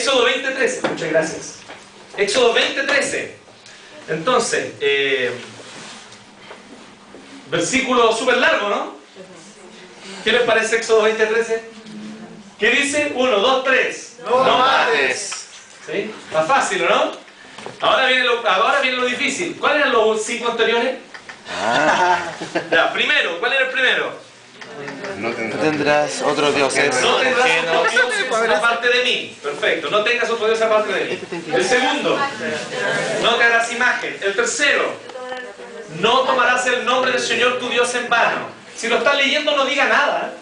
Éxodo 20:13. Muchas gracias. Éxodo 20:13. Entonces, versículo súper largo, ¿no? ¿Qué les parece Éxodo 20:13? ¿Qué dice? 1, 2, 3. No mates. ¿Sí? Más fácil, ¿no? Ahora viene lo difícil. ¿Cuáles eran los 5 anteriores? Ya, primero, ¿cuál era el primero? No tendrás otro Dios. No tendrás otro Dios aparte de mí. Perfecto, no tengas otro Dios aparte de mí. El segundo, no te harás imagen. El tercero, no tomarás el nombre del Señor tu Dios en vano. Si lo están leyendo, no diga nada.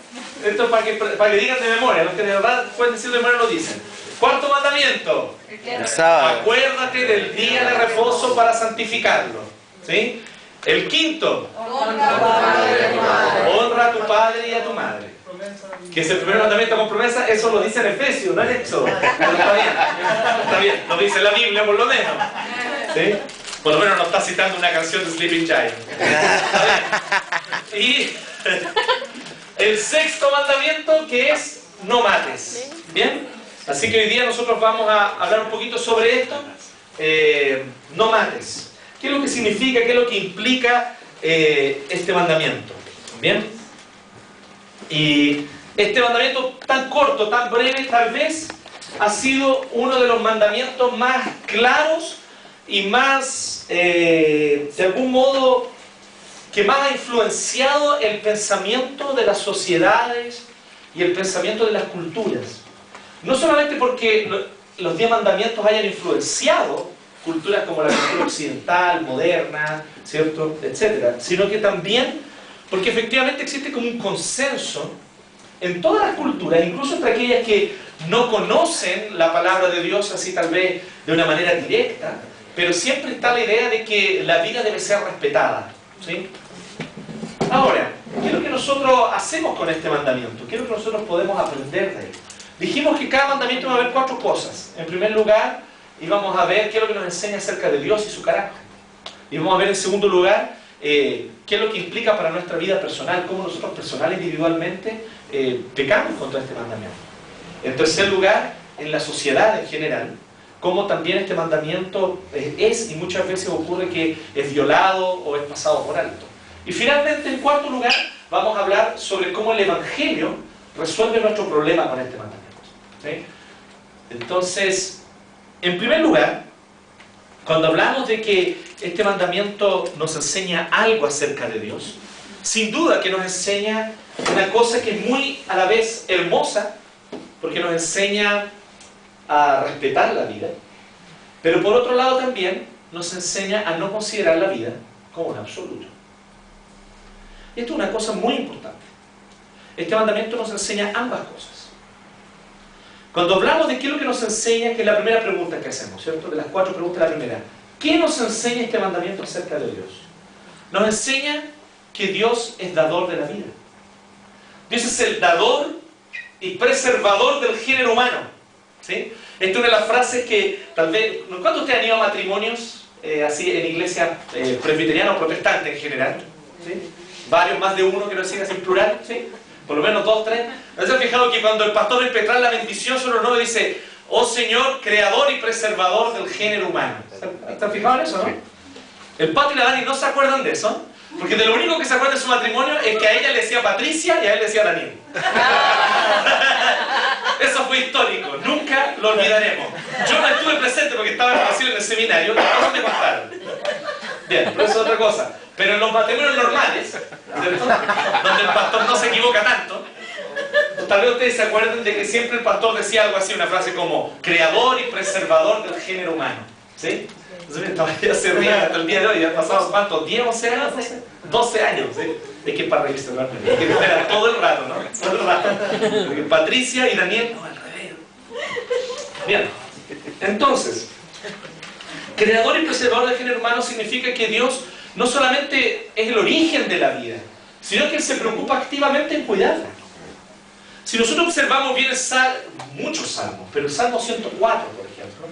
Esto es para que digan de memoria. Los que de verdad pueden decir de memoria lo dicen. Cuarto mandamiento, acuérdate del día de reposo para santificarlo. ¿Sí? El quinto, honra a tu padre y a tu madre. Que es el primer mandamiento con promesa. Eso lo dice en Efesios, no en Éxodo. Pero está bien, está bien. Lo dice la Biblia por lo menos. ¿Sí? Por lo menos no está citando una canción de Sleeping Giant. Y el sexto mandamiento, que es no mates. ¿Bien? Así que hoy día nosotros vamos a hablar un poquito sobre esto. No mates. ¿Qué es lo que significa? ¿Qué es lo que implica este mandamiento? ¿Bien? Y este mandamiento tan corto, tan breve, tal vez ha sido uno de los mandamientos más claros y más, de algún modo, que más ha influenciado el pensamiento de las sociedades y el pensamiento de las culturas. No solamente porque los 10 mandamientos hayan influenciado culturas como la cultura occidental, moderna, ¿cierto?, etcétera, sino que también porque efectivamente existe como un consenso en todas las culturas, incluso entre aquellas que no conocen la palabra de Dios así tal vez de una manera directa, pero siempre está la idea de que la vida debe ser respetada, ¿sí? Ahora, ¿qué es lo que nosotros hacemos con este mandamiento? ¿Qué es lo que nosotros podemos aprender de él? Dijimos que cada mandamiento va a haber 4 cosas. En primer lugar, íbamos a ver qué es lo que nos enseña acerca de Dios y su carácter. Y vamos a ver en segundo lugar qué es lo que implica para nuestra vida personal, cómo nosotros personal individualmente pecamos contra este mandamiento. En tercer lugar, en la sociedad en general, cómo también este mandamiento es y muchas veces ocurre que es violado o es pasado por alto. Y finalmente, en cuarto lugar, vamos a hablar sobre cómo el Evangelio resuelve nuestro problema con este mandamiento. ¿Sí? Entonces, en primer lugar, cuando hablamos de que este mandamiento nos enseña algo acerca de Dios, sin duda que nos enseña una cosa que es muy a la vez hermosa, porque nos enseña a respetar la vida, pero por otro lado también nos enseña a no considerar la vida como un absoluto. Y esto es una cosa muy importante. Este mandamiento nos enseña ambas cosas. Cuando hablamos de qué es lo que nos enseña, que es la primera pregunta que hacemos, ¿cierto? De las 4 preguntas, la primera. ¿Qué nos enseña este mandamiento acerca de Dios? Nos enseña que Dios es dador de la vida. Dios es el dador y preservador del género humano. ¿Sí? Esta es una de las frases que tal vez... ¿Cuántos de ustedes han ido a matrimonios así en iglesias presbiterianas o protestantes en general? ¿Sí? Varios, más de uno, que lo siga sin plural, ¿sí? Por lo menos 2, 3. ¿No se han fijado que cuando el pastor va a impetrar la bendición sobre los novios dice: oh Señor, creador y preservador del género humano? ¿Están fijados en eso, no? El Pato y la Dani no se acuerdan de eso, porque de lo único que se acuerdan de su matrimonio es que a ella le decía Patricia y a él le decía Daniel. Eso fue histórico, nunca lo olvidaremos. Yo no estuve presente porque estaba en el seminario, no me contaron. Bien, pero eso es otra cosa. Pero en los matrimonios normales, ¿cierto?, donde el pastor no se equivoca tanto, tal vez ustedes se acuerden de que siempre el pastor decía algo así, una frase como creador y preservador del género humano. ¿Sí? Entonces todavía se ríen hasta el día de hoy. ¿Han pasado cuántos? ¿10, 11 años? 12 años, ¿sí? Es que para reírse, ¿no? Hay que esperar todo el rato, ¿no? Todo el rato. Porque Patricia y Daniel, no, al revés. Bien, entonces, creador y preservador del género humano significa que Dios no solamente es el origen de la vida, sino que Él se preocupa activamente en cuidarla. Si nosotros observamos bien muchos salmos, pero el Salmo 104, por ejemplo,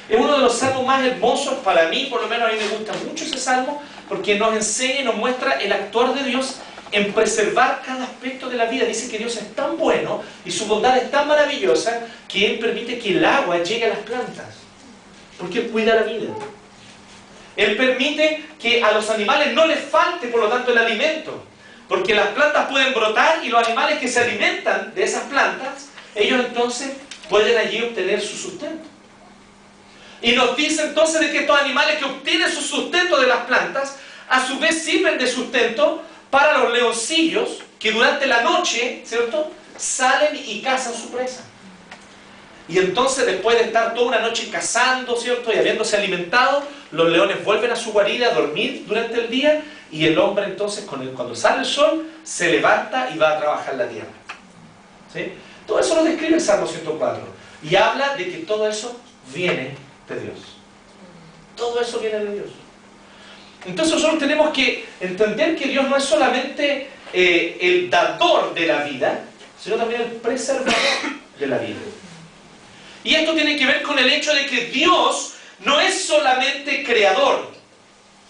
es uno de los salmos más hermosos para mí, por lo menos a mí me gusta mucho ese salmo, porque nos enseña y nos muestra el actuar de Dios en preservar cada aspecto de la vida. Dice que Dios es tan bueno y su bondad es tan maravillosa que Él permite que el agua llegue a las plantas, porque Él cuida la vida. Él permite que a los animales no les falte, por lo tanto, el alimento, porque las plantas pueden brotar y los animales que se alimentan de esas plantas, ellos entonces pueden allí obtener su sustento. Y nos dice entonces de que estos animales que obtienen su sustento de las plantas, a su vez sirven de sustento para los leoncillos que durante la noche, ¿cierto?, salen y cazan su presa. Y entonces, después de estar toda una noche cazando, ¿cierto?, y habiéndose alimentado, los leones vuelven a su guarida a dormir durante el día, y el hombre entonces, cuando sale el sol, se levanta y va a trabajar la tierra. ¿Sí? Todo eso lo describe el Salmo 104. Y habla de que todo eso viene de Dios. Todo eso viene de Dios. Entonces nosotros tenemos que entender que Dios no es solamente el dador de la vida, sino también el preservador de la vida. Y esto tiene que ver con el hecho de que Dios no es solamente creador,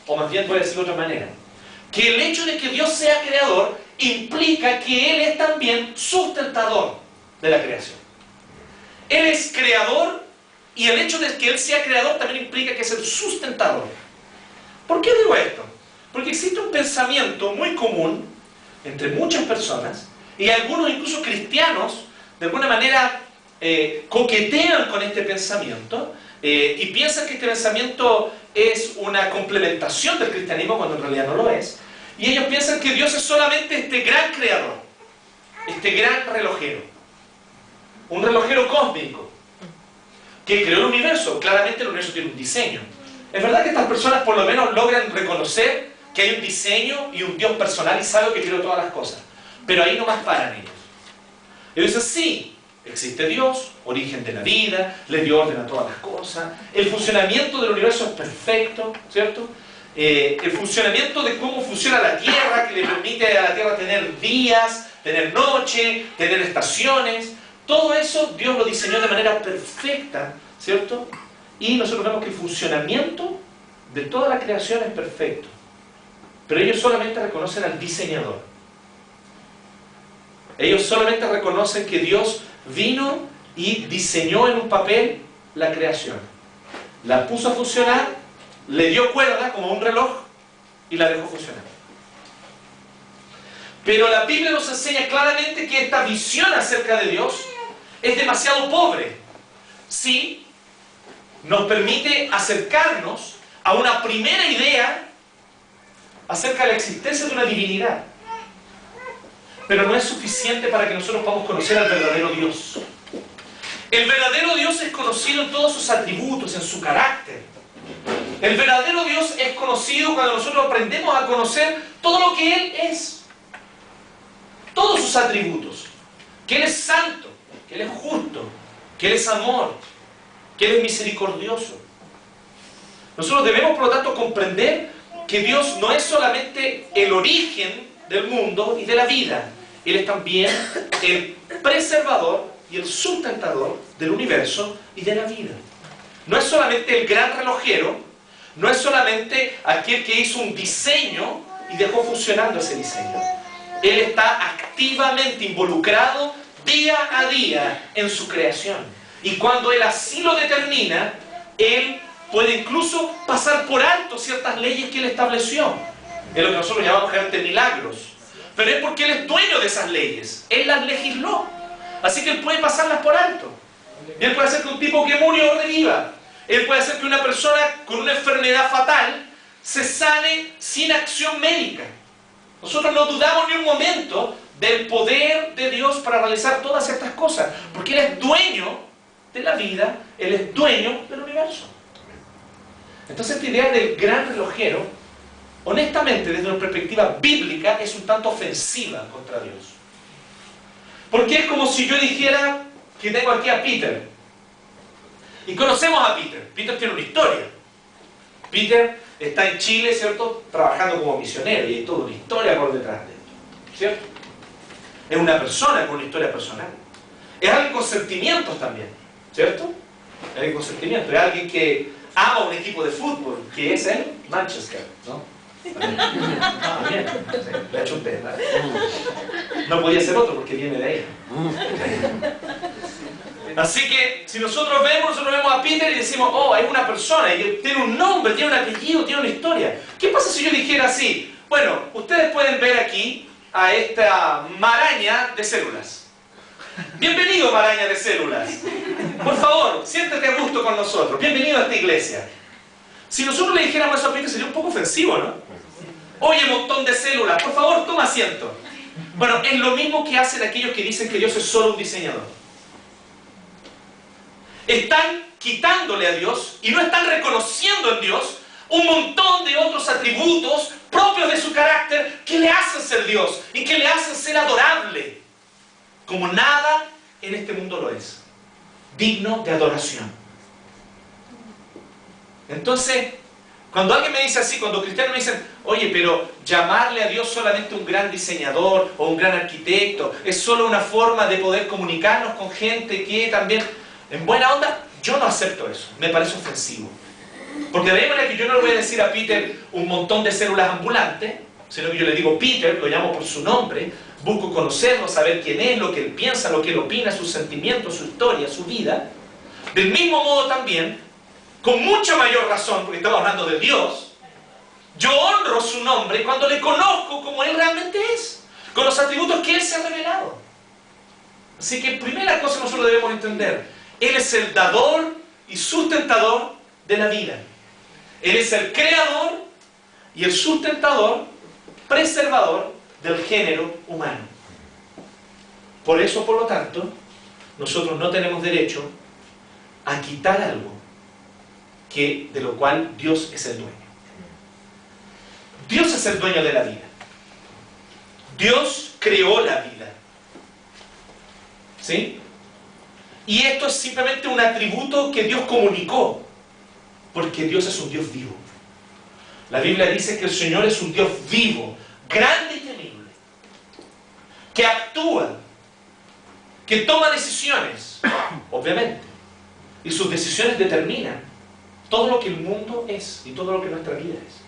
o más bien voy a decirlo de otra manera, que el hecho de que Dios sea creador implica que Él es también sustentador de la creación. Él es creador y el hecho de que Él sea creador también implica que es el sustentador. ¿Por qué digo esto? Porque existe un pensamiento muy común entre muchas personas, y algunos incluso cristianos de alguna manera coquetean con este pensamiento y piensan que este pensamiento es una complementación del cristianismo cuando en realidad no lo es, y ellos piensan que Dios es solamente este gran creador, este gran relojero, un relojero cósmico que creó el universo. Claramente el universo tiene un diseño. Es verdad que estas personas por lo menos logran reconocer que hay un diseño y un Dios personal y sabe que creó todas las cosas, pero ahí nomás paran ellos. Ellos dicen, sí, existe Dios, origen de la vida, le dio orden a todas las cosas, el funcionamiento del universo es perfecto, ¿cierto? El funcionamiento de cómo funciona la Tierra, que le permite a la Tierra tener días, tener noche, tener estaciones, todo eso Dios lo diseñó de manera perfecta, ¿cierto? Y nosotros vemos que el funcionamiento de toda la creación es perfecto, pero ellos solamente reconocen al diseñador. Ellos solamente reconocen que Dios vino y diseñó en un papel la creación, la puso a funcionar, le dio cuerda como un reloj y la dejó funcionar. Pero la Biblia nos enseña claramente que esta visión acerca de Dios es demasiado pobre. Sí, nos permite acercarnos a una primera idea acerca de la existencia de una divinidad, pero no es suficiente para que nosotros podamos conocer al verdadero Dios. El verdadero Dios es conocido en todos sus atributos, en su carácter. El verdadero Dios es conocido cuando nosotros aprendemos a conocer todo lo que Él es, todos sus atributos, que Él es santo, que Él es justo, que Él es amor, que Él es misericordioso. Nosotros debemos, por lo tanto, comprender que Dios no es solamente el origen del mundo y de la vida. Él es también el preservador y el sustentador del universo y de la vida. No es solamente el gran relojero, no es solamente aquel que hizo un diseño y dejó funcionando ese diseño. Él está activamente involucrado día a día en su creación. Y cuando Él así lo determina, Él puede incluso pasar por alto ciertas leyes que Él estableció. Es lo que nosotros llamamos generalmente milagros. Pero es porque Él es dueño de esas leyes. Él las legisló. Así que Él puede pasarlas por alto. Y Él puede hacer que un tipo que murió reviva. Él puede hacer que una persona con una enfermedad fatal se sane sin acción médica. Nosotros no dudamos ni un momento del poder de Dios para realizar todas estas cosas. Porque Él es dueño de la vida. Él es dueño del universo. Entonces esta idea del gran relojero, honestamente, desde una perspectiva bíblica, es un tanto ofensiva contra Dios. Porque es como si yo dijera que tengo aquí a Peter. Y conocemos a Peter. Peter tiene una historia. Peter está en Chile, ¿cierto?, trabajando como misionero, y hay toda una historia por detrás de él, ¿cierto? Es una persona con una historia personal. Es alguien con sentimientos también, ¿cierto? Es alguien con sentimientos. Es alguien que ama un equipo de fútbol, que es el Manchester, ¿no? Ah, bien. Sí, le ha hecho un té, ¿verdad? No podía ser otro porque viene de ahí. Así que si nosotros vemos a Peter y decimos, oh, es una persona y tiene un nombre, tiene un apellido, tiene una historia. ¿Qué pasa si yo dijera así? Bueno, ustedes pueden ver aquí a esta maraña de células. Bienvenido, maraña de células. Por favor, siéntate a gusto con nosotros. Bienvenido a esta iglesia. Si nosotros le dijéramos eso a Peter sería un poco ofensivo, ¿no? Oye, montón de células, por favor, toma asiento. Bueno, es lo mismo que hacen aquellos que dicen que Dios es solo un diseñador. Están quitándole a Dios y no están reconociendo en Dios un montón de otros atributos propios de su carácter que le hacen ser Dios y que le hacen ser adorable, como nada en este mundo lo es, digno de adoración. Entonces, cuando alguien me dice así, cuando cristianos me dicen, oye, pero llamarle a Dios solamente un gran diseñador o un gran arquitecto, es solo una forma de poder comunicarnos con gente que también, en buena onda, yo no acepto eso, me parece ofensivo. Porque de ahí manera que yo no le voy a decir a Peter un montón de células ambulantes, sino que yo le digo Peter, lo llamo por su nombre, busco conocerlo, saber quién es, lo que él piensa, lo que él opina, sus sentimientos, su historia, su vida. Del mismo modo también, con mucha mayor razón, porque estamos hablando de Dios, yo honro su nombre cuando le conozco como Él realmente es, con los atributos que Él se ha revelado. Así que primera cosa que nosotros debemos entender, Él es el dador y sustentador de la vida. Él es el creador y el sustentador, preservador del género humano. Por eso, por lo tanto, nosotros no tenemos derecho a quitar algo de lo cual Dios es el dueño. Dios es el dueño de la vida. Dios creó la vida. ¿Sí? Y esto es simplemente un atributo que Dios comunicó, porque Dios es un Dios vivo. La Biblia dice que el Señor es un Dios vivo, grande y temible, que actúa, que toma decisiones, obviamente, y sus decisiones determinan todo lo que el mundo es y todo lo que nuestra vida es.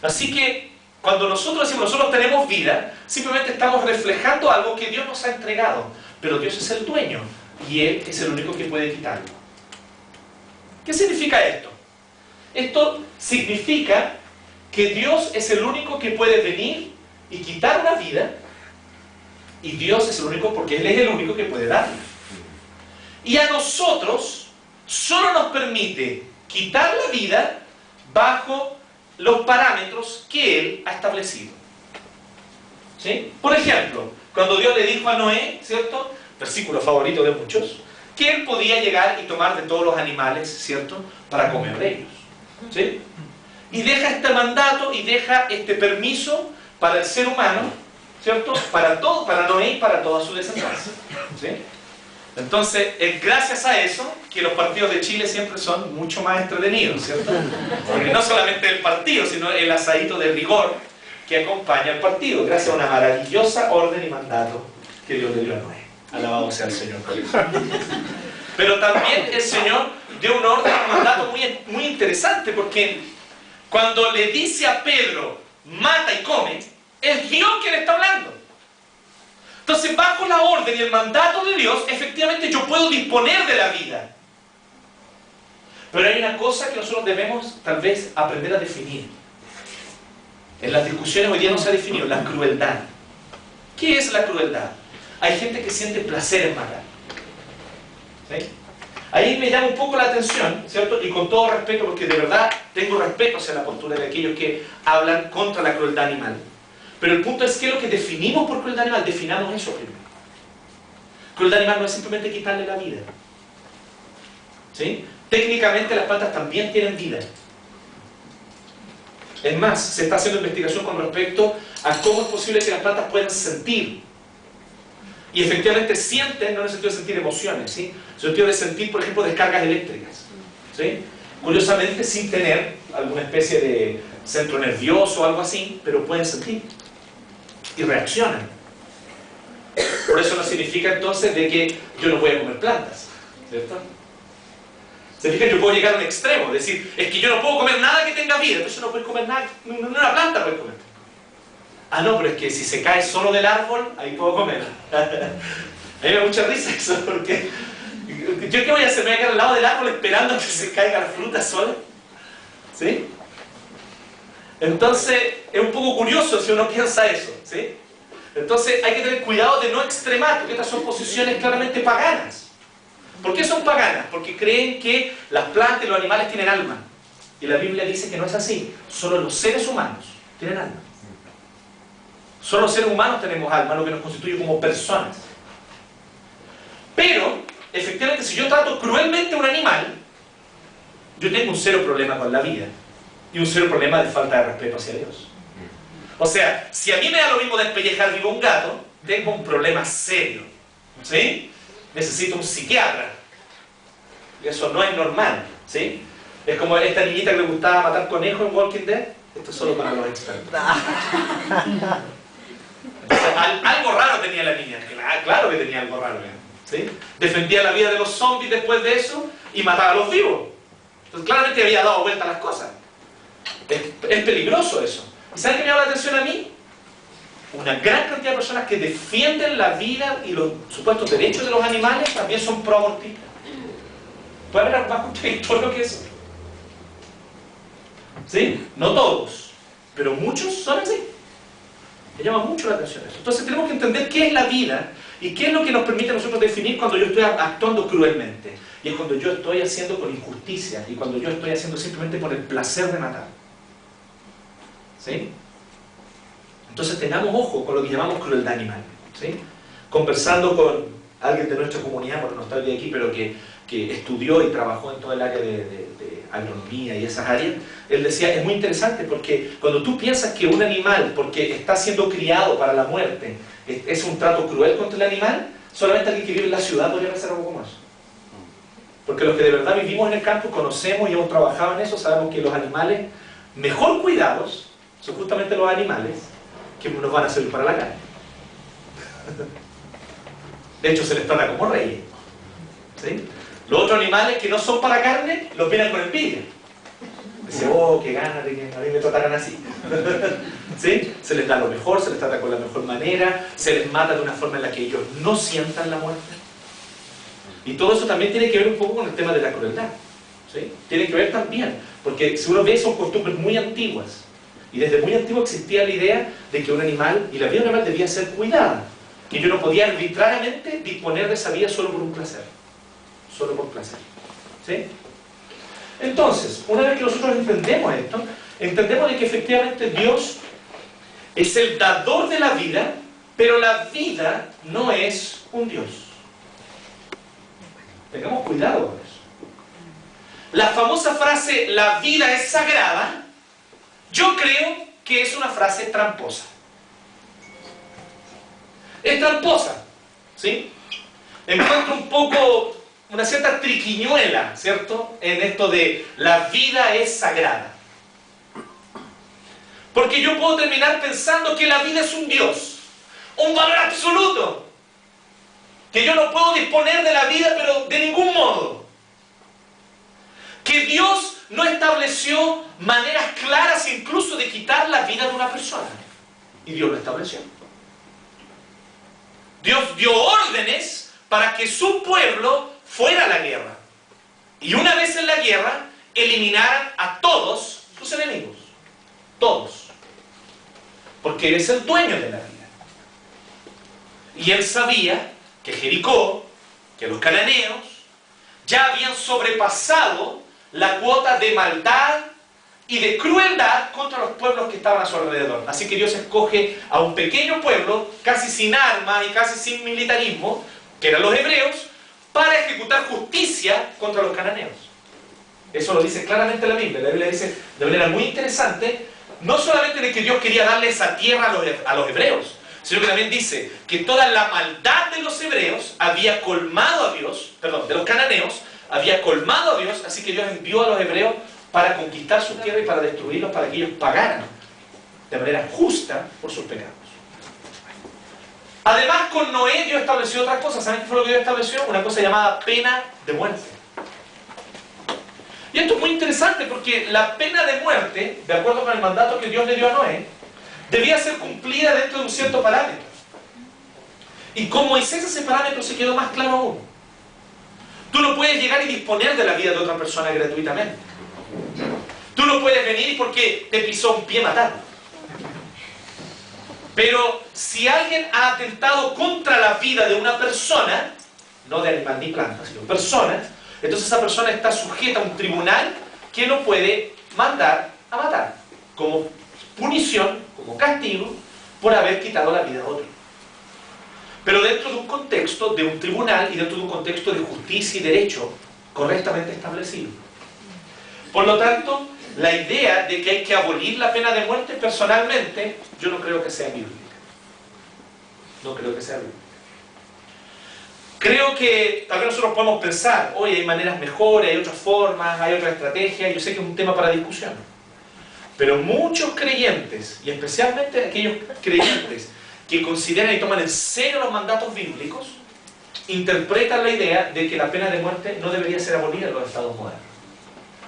Así que cuando nosotros decimos nosotros tenemos vida, simplemente estamos reflejando algo que Dios nos ha entregado, pero Dios es el dueño y Él es el único que puede quitarlo. ¿Qué significa esto? Esto significa que Dios es el único que puede venir y quitar una vida, y Dios es el único porque Él es el único que puede darla. Y a nosotros solo nos permite quitar la vida bajo los parámetros que Él ha establecido. ¿Sí? Por ejemplo, cuando Dios le dijo a Noé, ¿cierto? Versículo favorito de muchos, que él podía llegar y tomar de todos los animales, ¿cierto? Para comer de ellos. ¿Sí? Y deja este mandato y deja este permiso para el ser humano, ¿cierto? Para Noé y para toda su descendencia. ¿Sí? Entonces, es gracias a eso que los partidos de Chile siempre son mucho más entretenidos, ¿cierto? Porque no solamente el partido, sino el asadito de rigor que acompaña al partido, gracias a una maravillosa orden y mandato que Dios le dio a Noé. Alabado sea el Señor por eso. Pero también el Señor dio un orden y un mandato muy interesante, porque cuando le dice a Pedro, mata y come, es Dios quien está hablando. Entonces, bajo la orden y el mandato de Dios, efectivamente yo puedo disponer de la vida. Pero hay una cosa que nosotros debemos tal vez aprender a definir. En las discusiones hoy día no se ha definido, la crueldad. ¿Qué es la crueldad? Hay gente que siente placer en matar. ¿Sí? Ahí me llama un poco la atención, ¿cierto? Y con todo respeto, porque de verdad tengo respeto hacia la postura de aquellos que hablan contra la crueldad animal. Pero el punto es que lo que definimos por crueldad animal, definamos eso primero. Crueldad animal no es simplemente quitarle la vida. ¿Sí? Técnicamente las plantas también tienen vida. Es más, se está haciendo investigación con respecto a cómo es posible que las plantas puedan sentir. Y efectivamente sienten, no en el sentido de sentir emociones, ¿sí? En el sentido de sentir, por ejemplo, descargas eléctricas. ¿Sí? Curiosamente, sin tener alguna especie de centro nervioso o algo así, pero pueden sentir. Y reaccionan. Por eso no significa entonces de que yo no voy a comer plantas, ¿cierto? Se fijan, yo puedo llegar a un extremo, es decir, es que yo no puedo comer nada que tenga vida, entonces no puedes comer nada, ni una planta puedes comer. Ah, no, pero es que si se cae solo del árbol, ahí puedo comer. A mí me da mucha risa eso, porque ¿yo qué voy a hacer? ¿Me voy a quedar al lado del árbol esperando a que se caiga la fruta sola? ¿Sí? Entonces, es un poco curioso si uno piensa eso, ¿sí? Entonces, hay que tener cuidado de no extremar, porque estas son posiciones claramente paganas. ¿Por qué son paganas? Porque creen que las plantas y los animales tienen alma. Y la Biblia dice que no es así. Solo los seres humanos tienen alma. Solo los seres humanos tenemos alma, lo que nos constituye como personas. Pero, efectivamente, si yo trato cruelmente a un animal, yo tengo un serio problema con la vida. Y un serio problema de falta de respeto hacia Dios. O sea, si a mí me da lo mismo despellejar vivo un gato, tengo un problema serio. ¿Sí? Necesito un psiquiatra. Y eso no es normal. ¿Sí? Es como esta niñita que le gustaba matar conejos en Walking Dead. Esto es solo para los expertos. Entonces, algo raro tenía la niña. Claro que tenía algo raro. ¿Sí? Defendía la vida de los zombies después de eso y mataba a los vivos. Entonces claramente había dado vuelta a las cosas. Es peligroso eso. ¿Y saben qué me llama la atención a mí? Una gran cantidad de personas que defienden la vida y los supuestos derechos de los animales también son pro-abortistas. ¿Puede haber algo más contradictorio que eso? ¿Sí? No todos, pero muchos son así. Me llama mucho la atención eso. Entonces tenemos que entender qué es la vida y qué es lo que nos permite a nosotros definir cuando yo estoy actuando cruelmente. Y es cuando yo estoy haciendo con injusticia y cuando yo estoy haciendo simplemente por el placer de matar. ¿Sí? Entonces tengamos ojo con lo que llamamos crueldad animal. ¿Sí? Conversando con alguien de nuestra comunidad, porque no está hoy aquí, pero que estudió y trabajó en todo el área de agronomía y esas áreas, él decía, es muy interesante porque cuando tú piensas que un animal, porque está siendo criado para la muerte, es un trato cruel contra el animal, solamente alguien que vive en la ciudad podría pensar algo como eso. Porque los que de verdad vivimos en el campo, conocemos y hemos trabajado en eso, sabemos que los animales mejor cuidados son justamente los animales que nos van a servir para la carne. De hecho, se les trata como reyes. ¿Sí? Los otros animales que no son para carne, los miran con envidia. Dicen, oh, qué ganas de que a mí me trataran así. ¿Sí? Se les da lo mejor, se les trata con la mejor manera, se les mata de una forma en la que ellos no sientan la muerte. Y todo eso también tiene que ver un poco con el tema de la crueldad. ¿Sí? Tiene que ver también, porque si uno ve, son costumbres muy antiguas. Y desde muy antiguo existía la idea de que un animal, y la vida de un animal debía ser cuidada. Que yo no podía arbitrariamente disponer de esa vida solo por un placer. Solo por placer. ¿Sí? Entonces, una vez que nosotros entendemos esto, entendemos de que efectivamente Dios es el dador de la vida, pero la vida no es un Dios. Tengamos cuidado con eso. La famosa frase, la vida es sagrada, yo creo que es una frase tramposa. Es tramposa, ¿sí? Encuentro un poco, una cierta triquiñuela, ¿cierto? En esto de la vida es sagrada. Porque yo puedo terminar pensando que la vida es un Dios, un valor absoluto, que yo no puedo disponer de la vida, pero de ningún modo. Que Dios no estableció maneras claras incluso de quitar la vida de una persona. Y Dios lo estableció. Dios dio órdenes para que su pueblo fuera a la guerra. Y una vez en la guerra, eliminaran a todos sus enemigos. Todos. Porque Él es el dueño de la vida. Y Él sabía que Jericó, que los cananeos, ya habían sobrepasado la cuota de maldad y de crueldad contra los pueblos que estaban a su alrededor. Así que Dios escoge a un pequeño pueblo, casi sin armas y casi sin militarismo, que eran los hebreos, para ejecutar justicia contra los cananeos. Eso lo dice claramente la Biblia. La Biblia dice de manera muy interesante, no solamente de que Dios quería darle esa tierra a los hebreos, sino que también dice que toda la maldad de los hebreos había colmado a Dios, perdón, de los cananeos, había colmado a Dios, así que Dios envió a los hebreos para conquistar su tierra y para destruirlos, para que ellos pagaran de manera justa por sus pecados. Además, con Noé Dios estableció otras cosas. ¿Saben qué fue lo que Dios estableció? Una cosa llamada pena de muerte. Y esto es muy interesante porque la pena de muerte, de acuerdo con el mandato que Dios le dio a Noé, debía ser cumplida dentro de un cierto parámetro. Y con Moisés ese parámetro se quedó más claro aún. Tú no puedes llegar y disponer de la vida de otra persona gratuitamente. Tú no puedes venir porque te pisó un pie matarlo. Pero si alguien ha atentado contra la vida de una persona, no de animal ni planta, sino persona, entonces esa persona está sujeta a un tribunal que lo puede mandar a matar, como punición, como castigo, por haber quitado la vida a otro. Pero dentro de un contexto de un tribunal y dentro de un contexto de justicia y derecho correctamente establecido. Por lo tanto, la idea de que hay que abolir la pena de muerte, personalmente, yo no creo que sea bíblica. No creo que sea bíblica. Creo que tal vez nosotros podemos pensar, oye, hay maneras mejores, hay otras formas, hay otras estrategias, yo sé que es un tema para discusión. Pero muchos creyentes, y especialmente aquellos creyentes que consideran y toman en serio los mandatos bíblicos, interpretan la idea de que la pena de muerte no debería ser abolida en los estados modernos.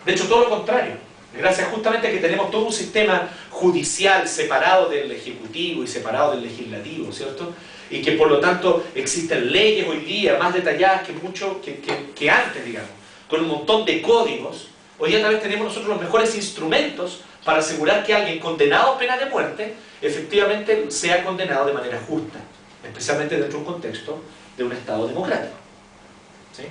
De hecho, todo lo contrario. Gracias justamente a que tenemos todo un sistema judicial separado del ejecutivo y separado del legislativo, ¿cierto? Y que por lo tanto existen leyes hoy día más detalladas que antes, digamos, con un montón de códigos. Hoy día tal vez tenemos nosotros los mejores instrumentos para asegurar que alguien condenado a pena de muerte efectivamente sea condenado de manera justa, especialmente dentro de un contexto de un Estado democrático. ¿Sí?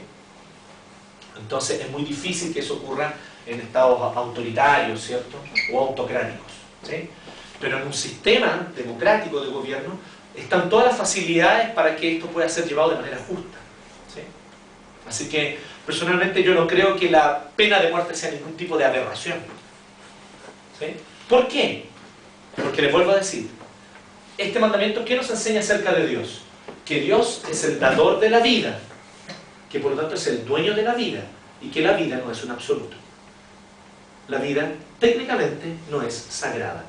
Entonces es muy difícil que eso ocurra en estados autoritarios, ¿cierto? O autocráticos. ¿Sí? Pero en un sistema democrático de gobierno están todas las facilidades para que esto pueda ser llevado de manera justa. ¿Sí? Así que personalmente yo no creo que la pena de muerte sea ningún tipo de aberración. ¿Sí? ¿Por qué? Porque les vuelvo a decir, este mandamiento, ¿qué nos enseña acerca de Dios? Que Dios es el dador de la vida, que por lo tanto es el dueño de la vida, y que la vida no es un absoluto. La vida técnicamente no es sagrada.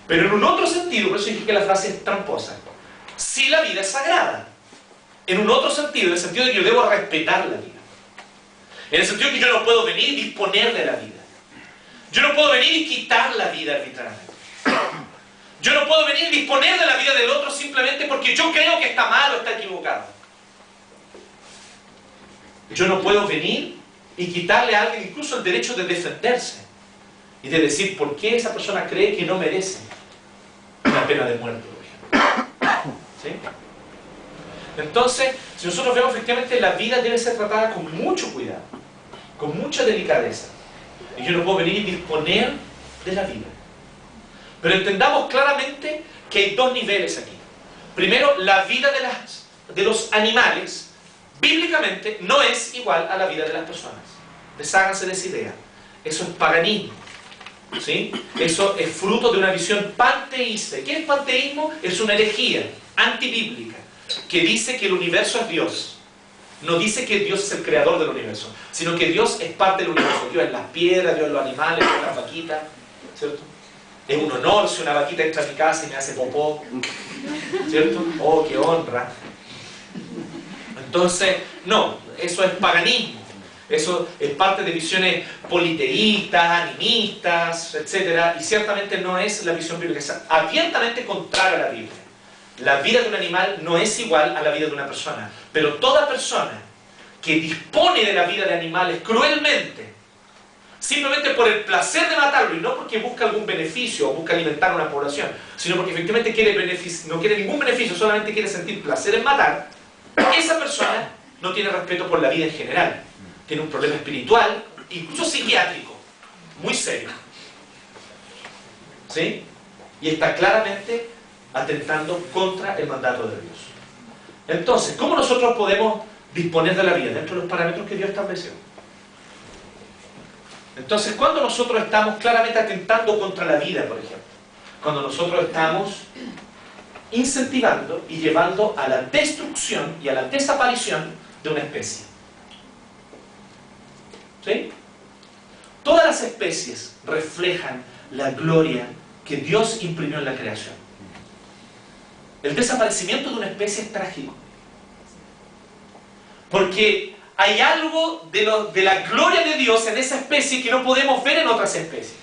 Pero en un otro sentido, por eso dije que la frase es tramposa, sí la vida es sagrada. En un otro sentido, en el sentido de que yo debo respetar la vida. En el sentido de que yo no puedo venir y disponer de la vida. Yo no puedo venir y quitar la vida arbitrariamente. Yo no puedo venir y disponer de la vida del otro simplemente porque yo creo que está mal o está equivocado. Yo no puedo venir y quitarle a alguien incluso el derecho de defenderse y de decir por qué esa persona cree que no merece una pena de muerte, por ejemplo. ¿Sí? Entonces, si nosotros vemos efectivamente la vida debe ser tratada con mucho cuidado, con mucha delicadeza. Y yo no puedo venir y disponer de la vida. Pero entendamos claramente que hay dos niveles aquí. Primero, la vida de los animales, bíblicamente, no es igual a la vida de las personas. Desháganse de esa idea. Eso es paganismo. ¿Sí? Eso es fruto de una visión panteísta. ¿Qué es panteísmo? Es una herejía antibíblica que dice que el universo es Dios. No dice que Dios es el creador del universo, sino que Dios es parte del universo. Dios es las piedras, Dios es los animales, Dios es las vaquitas, ¿cierto? Es un honor si una vaquita entra a mi casa y me hace popó, ¿cierto? ¡Oh, qué honra! Entonces, no, eso es paganismo. Eso es parte de visiones politeístas, animistas, etc. Y ciertamente no es la visión bíblica, es abiertamente contraria a la Biblia. La vida de un animal no es igual a la vida de una persona, pero toda persona que dispone de la vida de animales cruelmente, simplemente por el placer de matarlo y no porque busca algún beneficio o busca alimentar a una población, sino porque efectivamente no quiere ningún beneficio, solamente quiere sentir placer en matar, esa persona no tiene respeto por la vida en general. Tiene un problema espiritual, incluso psiquiátrico, muy serio. ¿Sí? Y está claramente atentando contra el mandato de Dios. Entonces, ¿cómo nosotros podemos disponer de la vida? Dentro de los parámetros que Dios estableció. Entonces, cuando nosotros estamos claramente atentando contra la vida, por ejemplo, cuando nosotros estamos incentivando y llevando a la destrucción y a la desaparición de una especie. ¿Sí? Todas las especies reflejan la gloria que Dios imprimió en la creación. El desaparecimiento de una especie es trágico. Porque hay algo de la gloria de Dios en esa especie que no podemos ver en otras especies.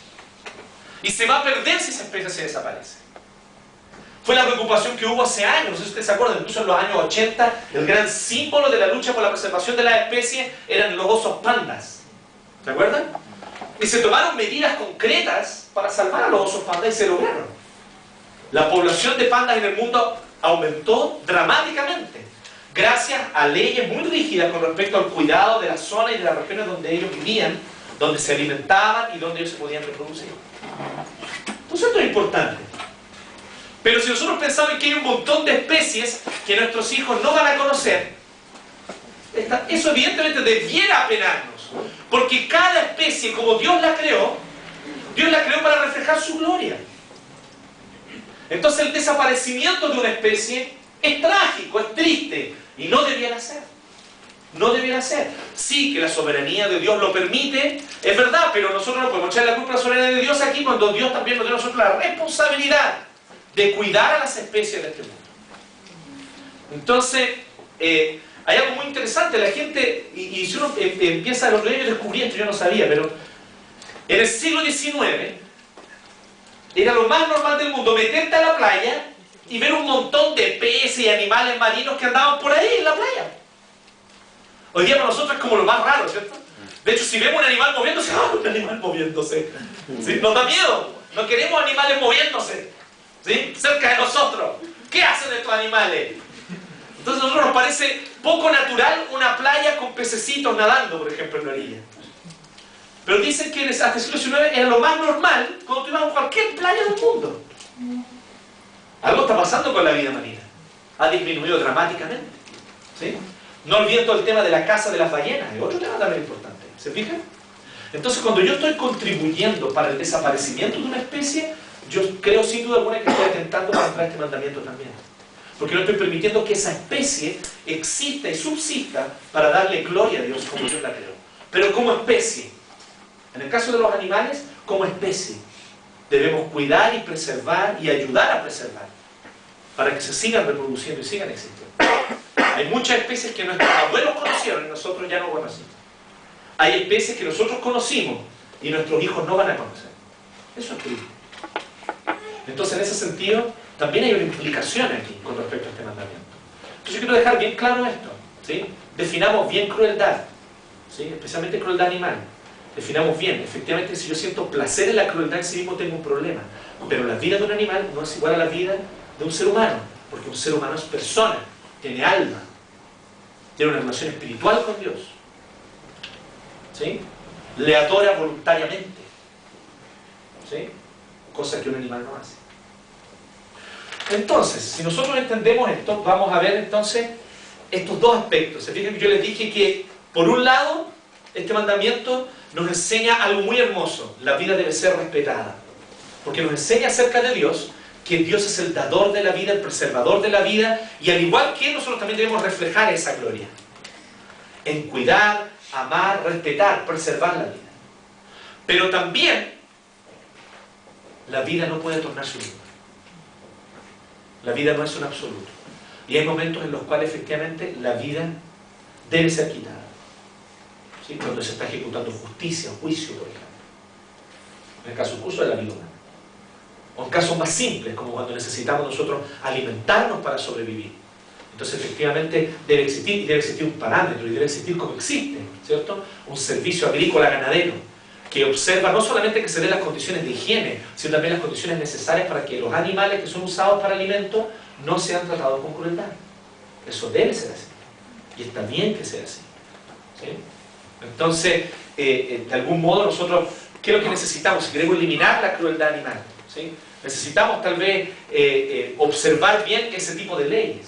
Y se va a perder si esa especie se desaparece. Fue la preocupación que hubo hace años, no sé si ustedes se acuerdan, incluso en los años 80, el gran símbolo de la lucha por la preservación de la especie eran los osos pandas. ¿Se acuerdan? Y se tomaron medidas concretas para salvar a los osos pandas y se lograron. La población de pandas en el mundo aumentó dramáticamente, gracias a leyes muy rígidas con respecto al cuidado de la zona y de las regiones donde ellos vivían, donde se alimentaban y donde ellos se podían reproducir. Entonces esto es importante. Pero si nosotros pensamos que hay un montón de especies que nuestros hijos no van a conocer, eso evidentemente debiera apenarnos. Porque cada especie, como Dios la creó para reflejar su gloria. Entonces el desaparecimiento de una especie es trágico, es triste, y no debiera ser. No debiera ser. Sí, que la soberanía de Dios lo permite, es verdad, pero nosotros no podemos echar la culpa a la soberanía de Dios aquí cuando Dios también nos dio a nosotros la responsabilidad de cuidar a las especies de este mundo. Entonces, hay algo muy interesante. La gente, y si uno empieza a los años, descubrí esto, yo no sabía, pero en el siglo XIX era lo más normal del mundo meterte a la playa y ver un montón de peces y animales marinos que andaban por ahí en la playa. Hoy día para nosotros es como lo más raro, ¿cierto? De hecho, si vemos un animal moviéndose, ¡ah, un animal moviéndose! ¿Sí? Nos da miedo. No queremos animales moviéndose, ¿sí?, cerca de nosotros. ¿Qué hacen estos animales? Entonces a nosotros nos parece poco natural una playa con pececitos nadando, por ejemplo, en la orilla. Pero dicen que hasta el siglo XIX era lo más normal cuando tú ibas a cualquier playa del mundo. Algo está pasando con la vida marina. Ha disminuido dramáticamente, ¿sí? No olviden todo el tema de la caza de las ballenas, es otro tema también importante. ¿Se fijan? Entonces, cuando yo estoy contribuyendo para el desaparecimiento de una especie, yo creo sin duda alguna que estoy atentando contra este mandamiento también. Porque no estoy permitiendo que esa especie exista y subsista para darle gloria a Dios como Dios la creó. Pero como especie, en el caso de los animales, como especie, debemos cuidar y preservar y ayudar a preservar para que se sigan reproduciendo y sigan existiendo. Hay muchas especies que nuestros abuelos conocieron y nosotros ya no conocimos. Hay especies que nosotros conocimos y nuestros hijos no van a conocer. Eso es triste. Entonces, en ese sentido, también hay una implicación aquí con respecto a este mandamiento. Entonces, yo quiero dejar bien claro esto, ¿sí? Definamos bien crueldad, ¿sí?, especialmente crueldad animal. Definamos bien. Efectivamente, si yo siento placer en la crueldad en sí mismo, tengo un problema. Pero la vida de un animal no es igual a la vida de un ser humano, porque un ser humano es persona, tiene alma, tiene una relación espiritual con Dios, ¿sí?, le adora voluntariamente, ¿sí?, cosa que un animal no hace. Entonces, si nosotros entendemos esto, vamos a ver entonces estos dos aspectos. Se fijan que yo les dije que, por un lado, este mandamiento nos enseña algo muy hermoso: la vida debe ser respetada, porque nos enseña acerca de Dios, que Dios es el dador de la vida, el preservador de la vida, y al igual que Él, nosotros también debemos reflejar esa gloria en cuidar, amar, respetar, preservar la vida. Pero también la vida no puede tornarse un lugar. La vida no es un absoluto, y hay momentos en los cuales efectivamente la vida debe ser quitada, ¿sí?, cuando se está ejecutando justicia o juicio, por ejemplo, en el caso incluso de la vida humana. O en casos más simples, como cuando necesitamos nosotros alimentarnos para sobrevivir. Entonces, efectivamente, debe existir, y debe existir un parámetro, y debe existir, como existe, ¿cierto?, un servicio agrícola ganadero, que observa no solamente que se den las condiciones de higiene, sino también las condiciones necesarias para que los animales que son usados para alimento no sean tratados con crueldad. Eso debe ser así. Y está bien que sea así, ¿sí? Entonces, de algún modo nosotros, ¿qué es lo que necesitamos? Si queremos eliminar la crueldad animal, ¿sí?, necesitamos tal vez observar bien ese tipo de leyes.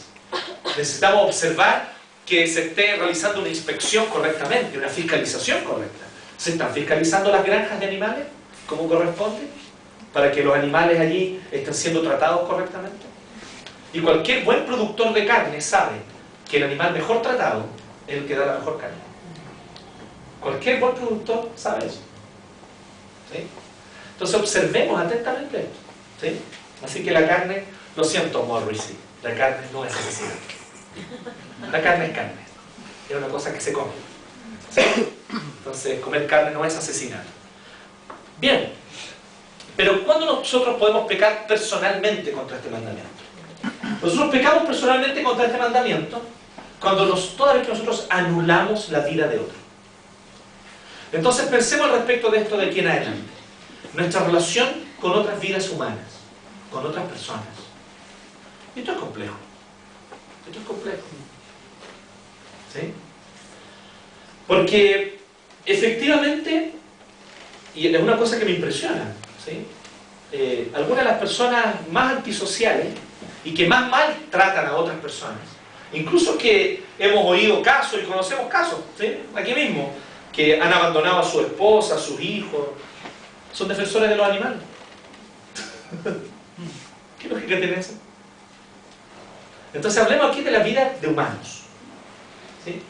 Necesitamos observar que se esté realizando una inspección correctamente, una fiscalización correcta. ¿Se están fiscalizando las granjas de animales como corresponde? Para que los animales allí estén siendo tratados correctamente. Y cualquier buen productor de carne sabe que el animal mejor tratado es el que da la mejor carne. Cualquier buen productor sabe eso, ¿sí? Entonces observemos atentamente esto, ¿sí? Así que la carne, lo siento, Morrissey, la carne no es necesidad. La carne es carne, es una cosa que se come, ¿Sí? Entonces, comer carne no es asesinato. Bien, pero ¿cuándo nosotros podemos pecar personalmente contra este mandamiento? Nosotros pecamos personalmente contra este mandamiento cuando toda vez que nosotros anulamos la vida de otro. Entonces pensemos al respecto de esto de aquí en adelante. Nuestra relación con otras vidas humanas, con otras personas. Esto es complejo. Esto es complejo. ¿Sí? Porque efectivamente, y es una cosa que me impresiona, ¿sí? Algunas de las personas más antisociales y que más mal tratan a otras personas, incluso que hemos oído casos y conocemos casos, ¿sí? Aquí mismo, que han abandonado a su esposa, a sus hijos, son defensores de los animales. ¿Qué lógica tiene eso? Entonces hablemos aquí de la vida de humanos, ¿sí?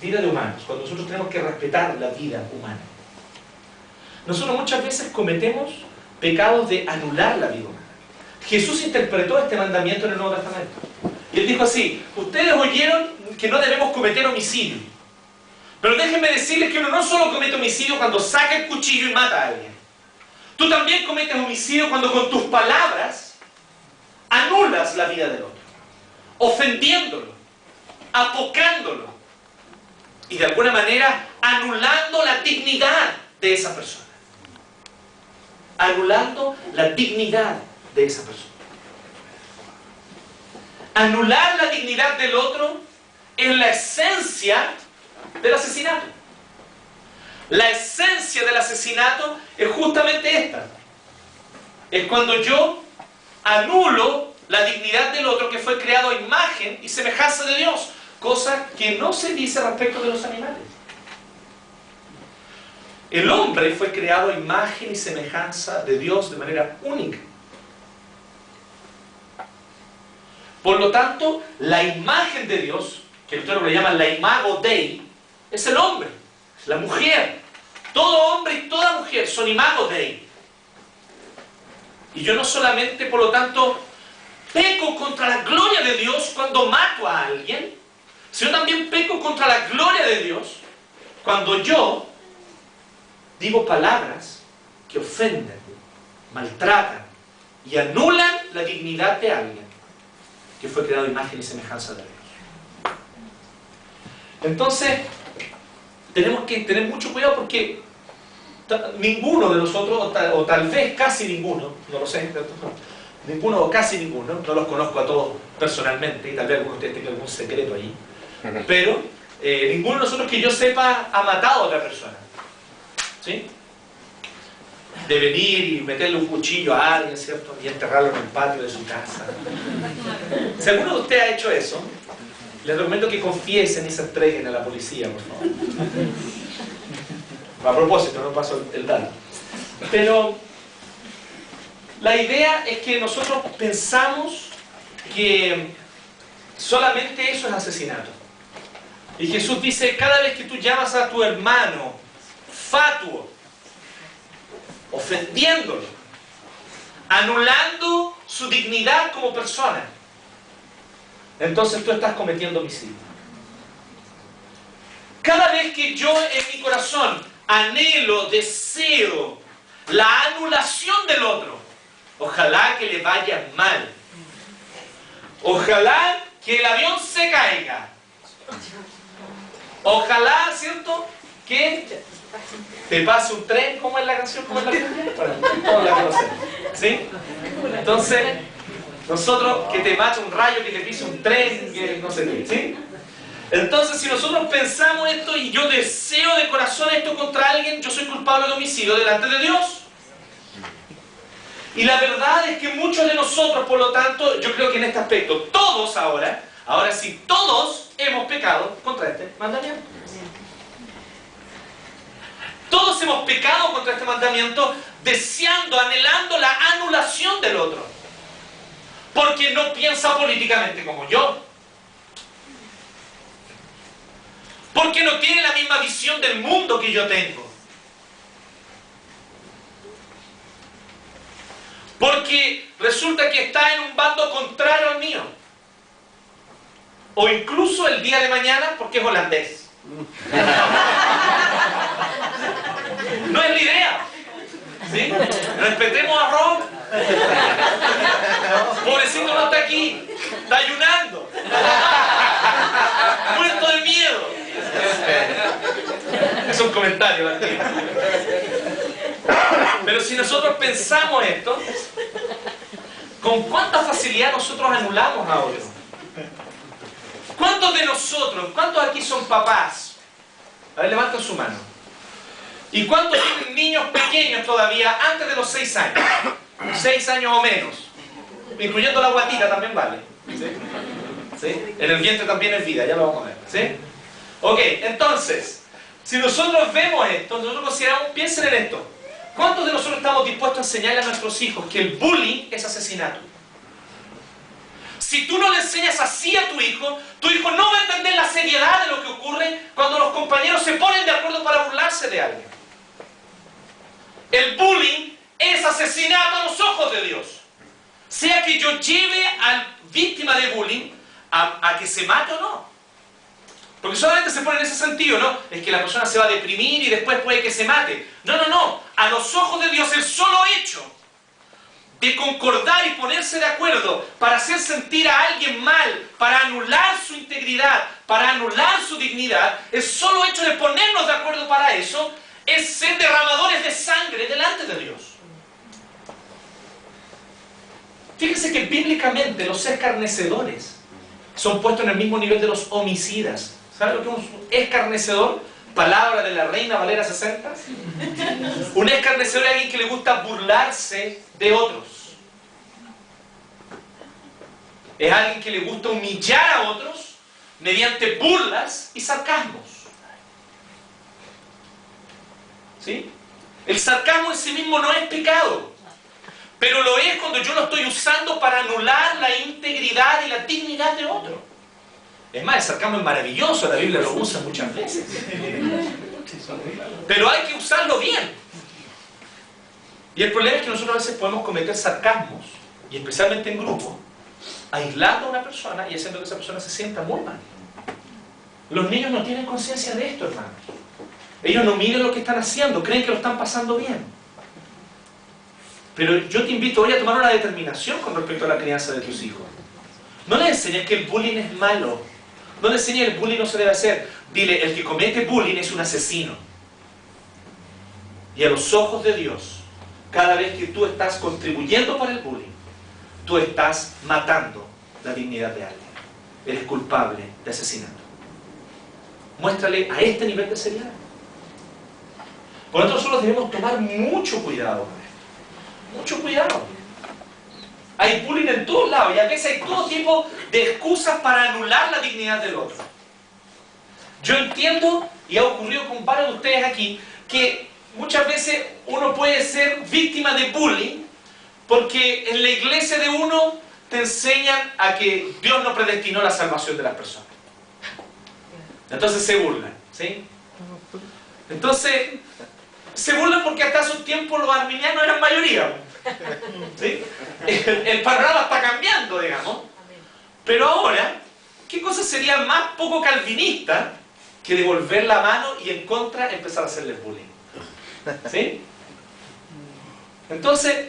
Vida de humanos, cuando nosotros tenemos que respetar la vida humana. Nosotros muchas veces cometemos pecados de anular la vida humana. Jesús interpretó este mandamiento en el Nuevo Testamento. Y él dijo así: ustedes oyeron que no debemos cometer homicidio. Pero déjenme decirles que uno no solo comete homicidio cuando saca el cuchillo y mata a alguien. Tú también cometes homicidio cuando con tus palabras anulas la vida del otro, ofendiéndolo, apocándolo y de alguna manera anulando la dignidad de esa persona. Anulando la dignidad de esa persona. Anular la dignidad del otro es la esencia del asesinato. La esencia del asesinato es justamente esta. Es cuando yo anulo la dignidad del otro que fue creado a imagen y semejanza de Dios, cosa que no se dice respecto de los animales. El hombre fue creado a imagen y semejanza de Dios de manera única. Por lo tanto, la imagen de Dios, que el teólogo le llama la imago Dei, es el hombre, es la mujer. Todo hombre y toda mujer son imago Dei. Y yo no solamente, por lo tanto, peco contra la gloria de Dios cuando mato a alguien, sino también peco contra la gloria de Dios cuando yo digo palabras que ofenden, maltratan y anulan la dignidad de alguien que fue creado a imagen y semejanza de Dios. Entonces, tenemos que tener mucho cuidado porque ninguno de nosotros, o tal vez casi ninguno, no lo sé, ninguno o casi ninguno, no los conozco a todos personalmente, y tal vez alguno de ustedes tenga algún secreto allí, pero ninguno de nosotros que yo sepa ha matado a otra persona. ¿Sí? De venir y meterle un cuchillo a alguien, ¿cierto? Y enterrarlo en el patio de su casa. Si alguno de ustedes ha hecho eso, les recomiendo que confiesen y se entreguen a la policía, por favor. A propósito, no paso el dato. Pero la idea es que nosotros pensamos que solamente eso es asesinato. Y Jesús dice: cada vez que tú llamas a tu hermano fatuo, ofendiéndolo, anulando su dignidad como persona, entonces tú estás cometiendo homicidio. Cada vez que yo en mi corazón anhelo, deseo la anulación del otro, ojalá que le vaya mal, ojalá que el avión se caiga, ojalá, ¿cierto?, que te pase un tren, ¿cómo es la canción? ¿Cómo es la canción? Bueno, todos la conocemos, ¿sí? Entonces, nosotros, que te mate un rayo, que te pise un tren, que no sé qué, ¿sí? Entonces, si nosotros pensamos esto y yo deseo de corazón esto contra alguien, yo soy culpable de homicidio delante de Dios. Y la verdad es que muchos de nosotros, por lo tanto, yo creo que en este aspecto, todos ahora sí, todos hemos pecado contra este mandamiento. Todos hemos pecado contra este mandamiento deseando, anhelando la anulación del otro. Porque no piensa políticamente como yo. Porque no tiene la misma visión del mundo que yo tengo. Porque resulta que está en un bando contrario al mío. O incluso el día de mañana porque es holandés. No es la idea. ¿Sí? Respetemos a Rob. Pobrecito no está aquí. Está ayunando. Muerto de miedo. Es un comentario, ¿verdad? Pero si nosotros pensamos esto, ¿con cuánta facilidad nosotros anulamos a otros? ¿Cuántos de nosotros, cuántos aquí son papás? A ver, levanten su mano. ¿Y cuántos tienen niños pequeños todavía antes de los 6 años? 6 años o menos. Incluyendo la guatita también vale. ¿Sí? ¿Sí? En el vientre también es vida, ya lo vamos a ver. ¿Sí? Ok, entonces, si nosotros vemos esto, nosotros consideramos, piensen en esto. ¿Cuántos de nosotros estamos dispuestos a enseñarle a nuestros hijos que el bullying es asesinato? Si tú no le enseñas así a tu hijo no va a entender la seriedad de lo que ocurre cuando los compañeros se ponen de acuerdo para burlarse de alguien. El bullying es asesinato a los ojos de Dios. Sea que yo lleve a la víctima de bullying a que se mate o no. Porque solamente se pone en ese sentido, ¿no? Es que la persona se va a deprimir y después puede que se mate. No, no, no. A los ojos de Dios el solo hecho de concordar y ponerse de acuerdo para hacer sentir a alguien mal, para anular su integridad, para anular su dignidad, el solo hecho de ponernos de acuerdo para eso es ser derramadores de sangre delante de Dios. Fíjense que bíblicamente los escarnecedores son puestos en el mismo nivel de los homicidas. ¿Saben lo que es un escarnecedor? Palabra de la Reina Valera 60. Un escarnecedor es alguien que le gusta burlarse de otros. Es alguien que le gusta humillar a otros mediante burlas y sarcasmos. ¿Sí? El sarcasmo en sí mismo no es pecado, pero lo es cuando yo lo estoy usando para anular la integridad y la dignidad de otro. Es más, el sarcasmo es maravilloso, la Biblia lo usa muchas veces. Pero hay que usarlo bien. Y el problema es que nosotros a veces podemos cometer sarcasmos, y especialmente en grupo, aislando a una persona y haciendo que esa persona se sienta muy mal. Los niños no tienen conciencia de esto, hermanos. Ellos no miran lo que están haciendo, creen que lo están pasando bien. Pero yo te invito hoy a tomar una determinación con respecto a la crianza de tus hijos. No les enseñes que el bullying es malo. No les enseñes que el bullying no se debe hacer. Dile, el que comete bullying es un asesino. Y a los ojos de Dios, cada vez que tú estás contribuyendo para el bullying, tú estás matando la dignidad de alguien. Eres culpable de asesinato. Muéstrale a este nivel de seriedad. Por lo tanto, nosotros debemos tomar mucho cuidado con esto. Mucho cuidado. Hay bullying en todos lados y a veces hay todo tipo de excusas para anular la dignidad del otro. Yo entiendo, y ha ocurrido con varios de ustedes aquí, que muchas veces uno puede ser víctima de bullying porque en la iglesia de uno te enseñan a que Dios no predestinó la salvación de las personas. Entonces se burlan, ¿sí? Entonces se burlan porque hasta hace un tiempo los arminianos eran mayoría, ¿sí? El panorama está cambiando, digamos. Pero ahora, ¿qué cosa sería más poco calvinista que devolver la mano y en contra empezar a hacerles bullying? ¿Sí? Entonces,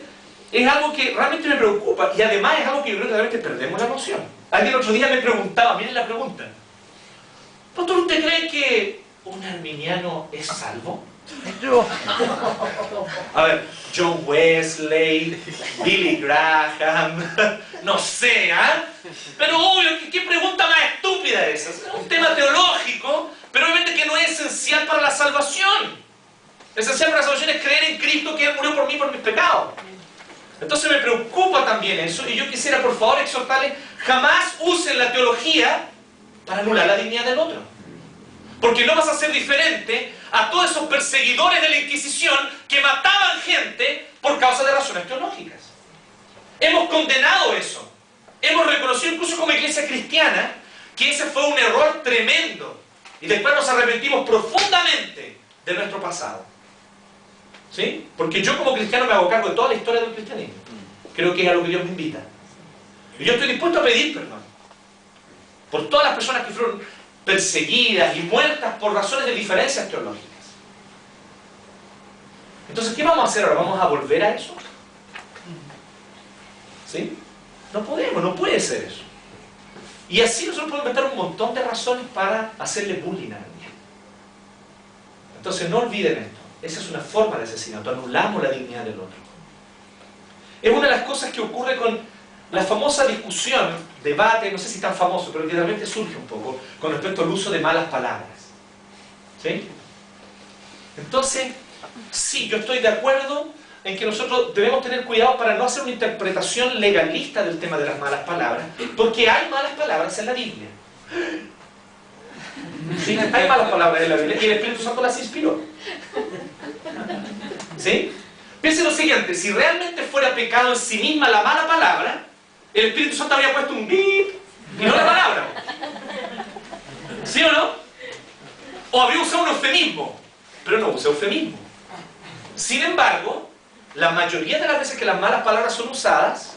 es algo que realmente me preocupa y además es algo que yo creo que realmente perdemos la noción. Alguien el otro día me preguntaba, miren la pregunta: ¿Pastor, usted cree que un arminiano es salvo? Yo. A ver, John Wesley, Billy Graham, no sé, ¿ah? Pero obvio, ¿qué pregunta más estúpida es esa? Es un tema teológico, pero obviamente que no es esencial para la salvación. Esencial para la salvación es creer en Cristo, que Él murió por mí, por mis pecados. Entonces me preocupa también eso, y yo quisiera por favor exhortarles, jamás usen la teología para anular la dignidad del otro. Porque no vas a ser diferente a todos esos perseguidores de la Inquisición que mataban gente por causa de razones teológicas. Hemos condenado eso. Hemos reconocido incluso como iglesia cristiana que ese fue un error tremendo. Y después nos arrepentimos profundamente de nuestro pasado. ¿Sí? Porque yo como cristiano me hago cargo de toda la historia del cristianismo. Creo que es a lo que Dios me invita. Y yo estoy dispuesto a pedir perdón por todas las personas que fueron perseguidas y muertas por razones de diferencias teológicas. Entonces, ¿qué vamos a hacer ahora? ¿Vamos a volver a eso? ¿Sí? No podemos, no puede ser eso. Y así nosotros podemos inventar un montón de razones para hacerle bullying a alguien. Entonces, no olviden esto. Esa es una forma de asesinato. Anulamos la dignidad del otro. Es una de las cosas que ocurre con la famosa discusión, debate, no sé si tan famoso, pero que realmente surge un poco con respecto al uso de malas palabras. ¿Sí? Entonces, sí, yo estoy de acuerdo en que nosotros debemos tener cuidado para no hacer una interpretación legalista del tema de las malas palabras, porque hay malas palabras en la Biblia. ¿Sí? Hay malas palabras en la Biblia y el Espíritu Santo las inspiró. ¿Sí? Piensen lo siguiente, si realmente fuera pecado en sí misma la mala palabra, el Espíritu Santo habría puesto un bip y no la palabra. ¿Sí o no? O habría usado un eufemismo, pero no usa eufemismo. Sin embargo, la mayoría de las veces que las malas palabras son usadas,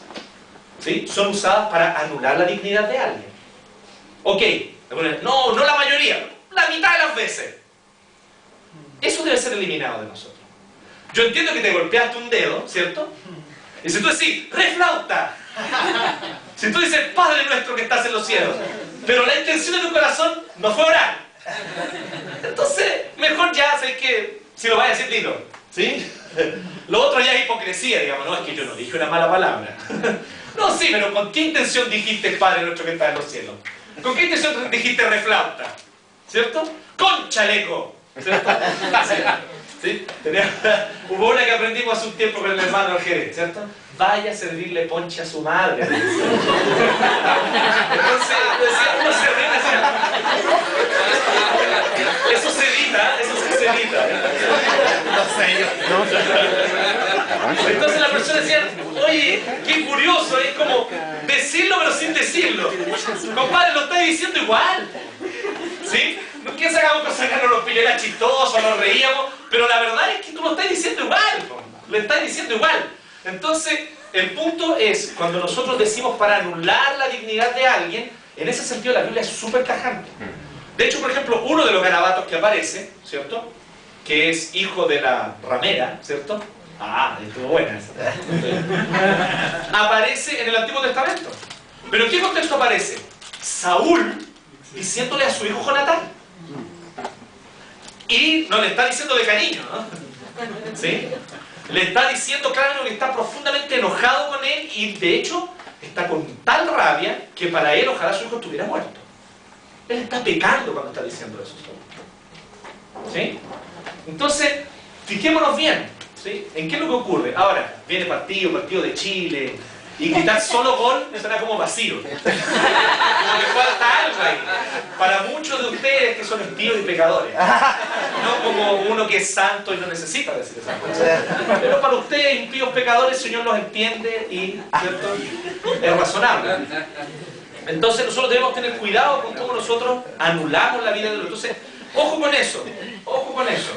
¿sí?, son usadas para anular la dignidad de alguien. Ok, no la mayoría, la mitad de las veces. Eso debe ser eliminado de nosotros. Yo entiendo que te golpeaste un dedo, ¿cierto? Y si tú decís, reflauta. Si tú dices, Padre nuestro que estás en los cielos, pero la intención de tu corazón no fue orar. Entonces, mejor ya sé que, si lo vas a decir, dilo. ¿Sí? Lo otro ya es hipocresía, digamos, no, es que yo no dije una mala palabra. No, sí, pero ¿con qué intención dijiste Padre nuestro que estás en los cielos? ¿Con qué intención dijiste reflauta? ¿Cierto? ¡Con chaleco! ¿Cierto? ¿Sí? Hubo una que aprendimos hace un tiempo con el hermano Jerez, ¿cierto? Vaya a servirle ponche a su madre. Entonces, uno se ríe así. Eso se edita, eso sí se edita. Entonces la persona decía, oye, qué curioso, es como decirlo pero sin decirlo. Compadre, lo estáis diciendo igual. ¿Sí? No es que sacamos cosas que no nos pillara chistoso, nos reíamos, pero la verdad es que tú lo estás diciendo igual. Lo estás diciendo igual. Entonces, el punto es, cuando nosotros decimos para anular la dignidad de alguien, en ese sentido la Biblia es súper tajante. De hecho, por ejemplo, uno de los garabatos que aparece, ¿cierto?, que es hijo de la ramera, ¿cierto? Ah, estuvo buena esa. Aparece en el Antiguo Testamento. ¿Pero en qué contexto aparece? Saúl diciéndole a su hijo Jonatán. Y no le está diciendo de cariño, ¿no? ¿Sí? Le está diciendo, claro, que está profundamente enojado con él y de hecho está con tal rabia que para él ojalá su hijo estuviera muerto. Él está pecando cuando está diciendo eso. ¿Sí? Entonces, fijémonos bien, ¿sí?, en qué es lo que ocurre. Ahora, viene partido de Chile, y gritar solo gol suena como vacío. Como que falta algo ahí. Para muchos de ustedes que son impíos y pecadores. No como uno que es santo y no necesita decir esas cosas. Pero para ustedes, impíos pecadores, el Señor los entiende y, ¿cierto?, es razonable. Entonces nosotros debemos tener cuidado con cómo nosotros anulamos la vida de los. Entonces, ojo con eso, ojo con eso.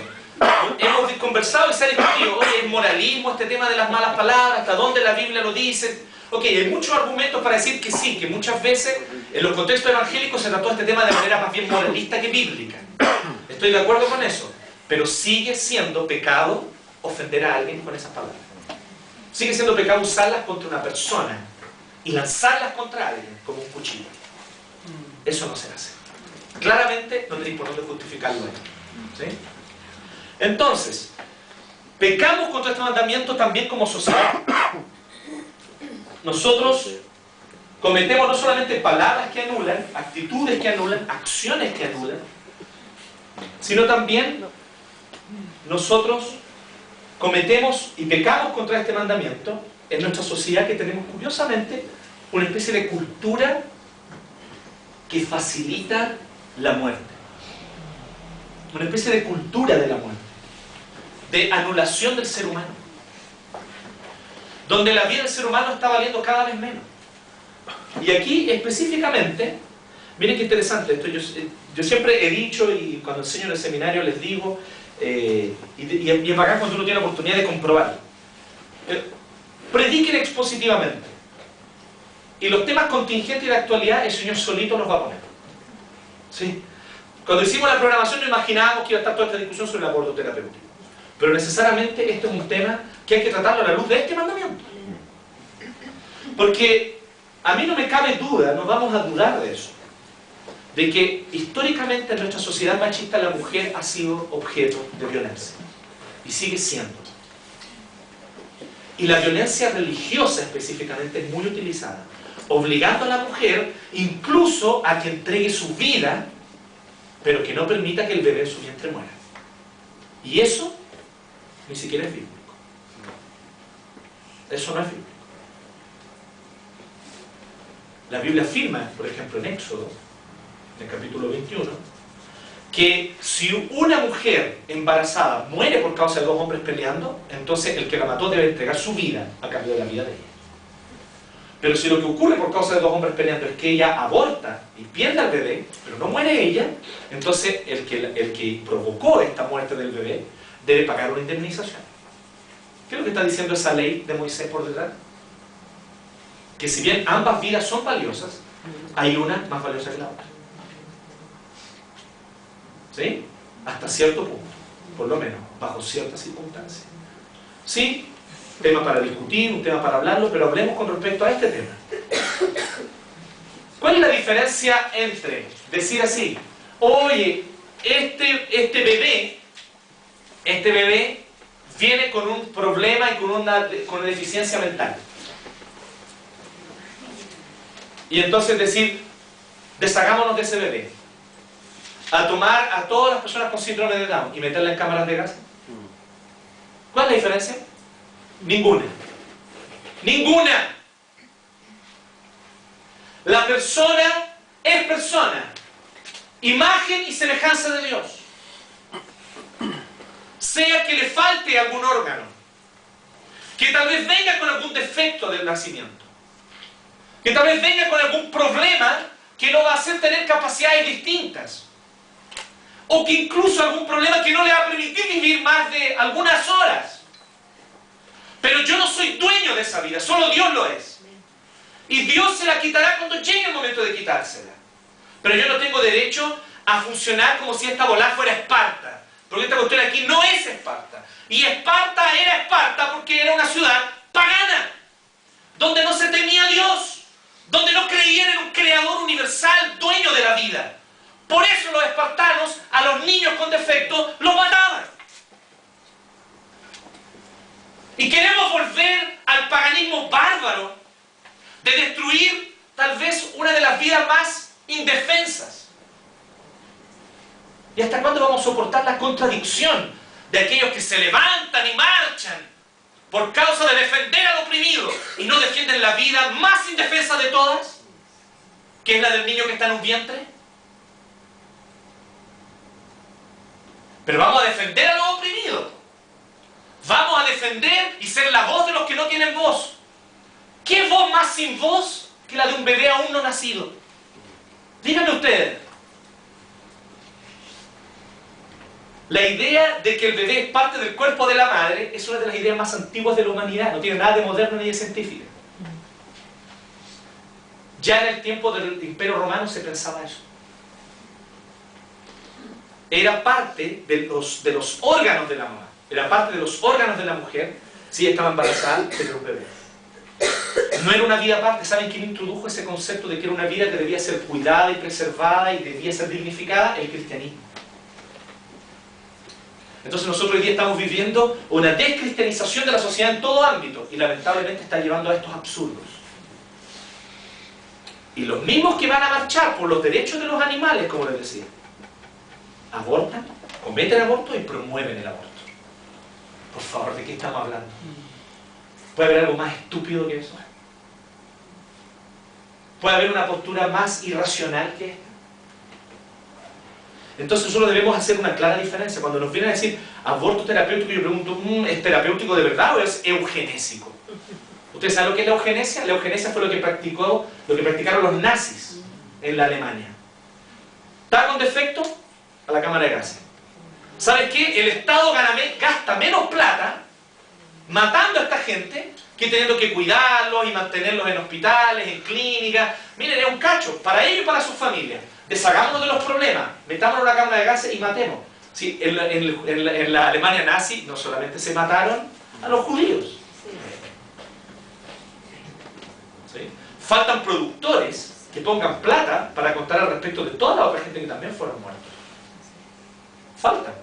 Hemos conversado y se ha discutido, oye, ¿es moralismo este tema de las malas palabras? ¿Hasta dónde la Biblia lo dice? Ok, hay muchos argumentos para decir que sí, que muchas veces en los contextos evangélicos se trató este tema de manera más bien moralista que bíblica. Estoy de acuerdo con eso, pero sigue siendo pecado ofender a alguien con esas palabras. Sigue siendo pecado usarlas contra una persona y lanzarlas contra alguien como un cuchillo. Eso no se hace. Claramente no tenéis por dónde justificarlo ahí. ¿Sí? Entonces, pecamos contra este mandamiento también como sociedad. Nosotros cometemos no solamente palabras que anulan, actitudes que anulan, acciones que anulan, sino también nosotros cometemos y pecamos contra este mandamiento en nuestra sociedad, que tenemos curiosamente una especie de cultura que facilita la muerte. Una especie de cultura de la muerte, de anulación del ser humano, donde la vida del ser humano está valiendo cada vez menos. Y aquí específicamente, miren qué interesante esto, yo siempre he dicho, y cuando enseño en el seminario les digo, y es bacán cuando uno tiene la oportunidad de comprobarlo. Prediquen expositivamente, y los temas contingentes y de actualidad el Señor solito los va a poner. ¿Sí? Cuando hicimos la programación no imaginábamos que iba a estar toda esta discusión sobre el aborto terapéutico. Pero necesariamente este es un tema que hay que tratarlo a la luz de este mandamiento. Porque a mí no me cabe duda, no vamos a dudar de eso, de que históricamente en nuestra sociedad machista la mujer ha sido objeto de violencia. Y sigue siendo. Y la violencia religiosa específicamente es muy utilizada, obligando a la mujer incluso a que entregue su vida, pero que no permita que el bebé en su vientre muera. Y eso ni siquiera es bíblico. Eso no es bíblico. La Biblia afirma, por ejemplo, en Éxodo, en el capítulo 21, que si una mujer embarazada muere por causa de dos hombres peleando, entonces el que la mató debe entregar su vida a cambio de la vida de ella. Pero si lo que ocurre por causa de dos hombres peleando es que ella aborta y pierde al bebé, pero no muere ella, entonces el que provocó esta muerte del bebé debe pagar una indemnización. ¿Qué es lo que está diciendo esa ley de Moisés por detrás? Que si bien ambas vidas son valiosas, hay una más valiosa que la otra. ¿Sí? Hasta cierto punto, por lo menos, bajo ciertas circunstancias. ¿Sí? Tema para discutir, un tema para hablarlo, pero hablemos con respecto a este tema. ¿Cuál es la diferencia entre decir así, oye, este bebé viene con un problema y con una deficiencia mental? Y entonces decir, deshagámonos de ese bebé. A tomar a todas las personas con síndrome de Down y meterla en cámaras de gas. ¿Cuál es la diferencia? Ninguna. ¡Ninguna! La persona es persona. Imagen y semejanza de Dios. Sea que le falte algún órgano, que tal vez venga con algún defecto del nacimiento, que tal vez venga con algún problema que lo va a hacer tener capacidades distintas, o que incluso algún problema que no le va a permitir vivir más de algunas horas. Pero yo no soy dueño de esa vida, solo Dios lo es. Y Dios se la quitará cuando llegue el momento de quitársela. Pero yo no tengo derecho a funcionar como si esta bola fuera Esparta. Porque esta cuestión aquí no es Esparta. Y Esparta era Esparta porque era una ciudad pagana, donde no se temía a Dios, donde no creían en un creador universal, dueño de la vida. Por eso los espartanos a los niños con defecto los mataban. Y queremos volver al paganismo bárbaro de destruir tal vez una de las vidas más indefensas. ¿Y hasta cuándo vamos a soportar la contradicción de aquellos que se levantan y marchan por causa de defender al oprimido y no defienden la vida más indefensa de todas, que es la del niño que está en un vientre? Pero vamos a defender a los oprimidos. Vamos a defender y ser la voz de los que no tienen voz. ¿Qué voz más sin voz que la de un bebé aún no nacido? Díganme ustedes. La idea de que el bebé es parte del cuerpo de la madre es una de las ideas más antiguas de la humanidad. No tiene nada de moderno ni de científica. Ya en el tiempo del Imperio Romano se pensaba eso. Era parte de los órganos de la mamá. Era parte de los órganos de la mujer si ella estaba embarazada tener un bebé. No era una vida aparte. ¿Saben quién introdujo ese concepto de que era una vida que debía ser cuidada y preservada y debía ser dignificada? El cristianismo. Entonces nosotros hoy día estamos viviendo una descristianización de la sociedad en todo ámbito y lamentablemente está llevando a estos absurdos. Y los mismos que van a marchar por los derechos de los animales, como les decía, abortan, cometen aborto y promueven el aborto. Por favor, ¿de qué estamos hablando? ¿Puede haber algo más estúpido que eso? ¿Puede haber una postura más irracional que esta? Entonces nosotros debemos hacer una clara diferencia. Cuando nos vienen a decir aborto terapéutico, yo pregunto, ¿es terapéutico de verdad o es eugenésico? ¿Ustedes saben lo que es la eugenesia? La eugenesia fue lo que practicaron los nazis en la Alemania. ¿Está con defecto? A la cámara de gases. ¿Sabes qué? El Estado gasta menos plata matando a esta gente que teniendo que cuidarlos y mantenerlos en hospitales, en clínicas. Miren, es un cacho, para ellos y para sus familias. Deshagámonos de los problemas, metámonos en una cámara de gases y matemos. Sí, en la Alemania nazi no solamente se mataron a los judíos. ¿Sí? Faltan productores que pongan plata para contar al respecto de toda la otra gente que también fueron muertos. Faltan.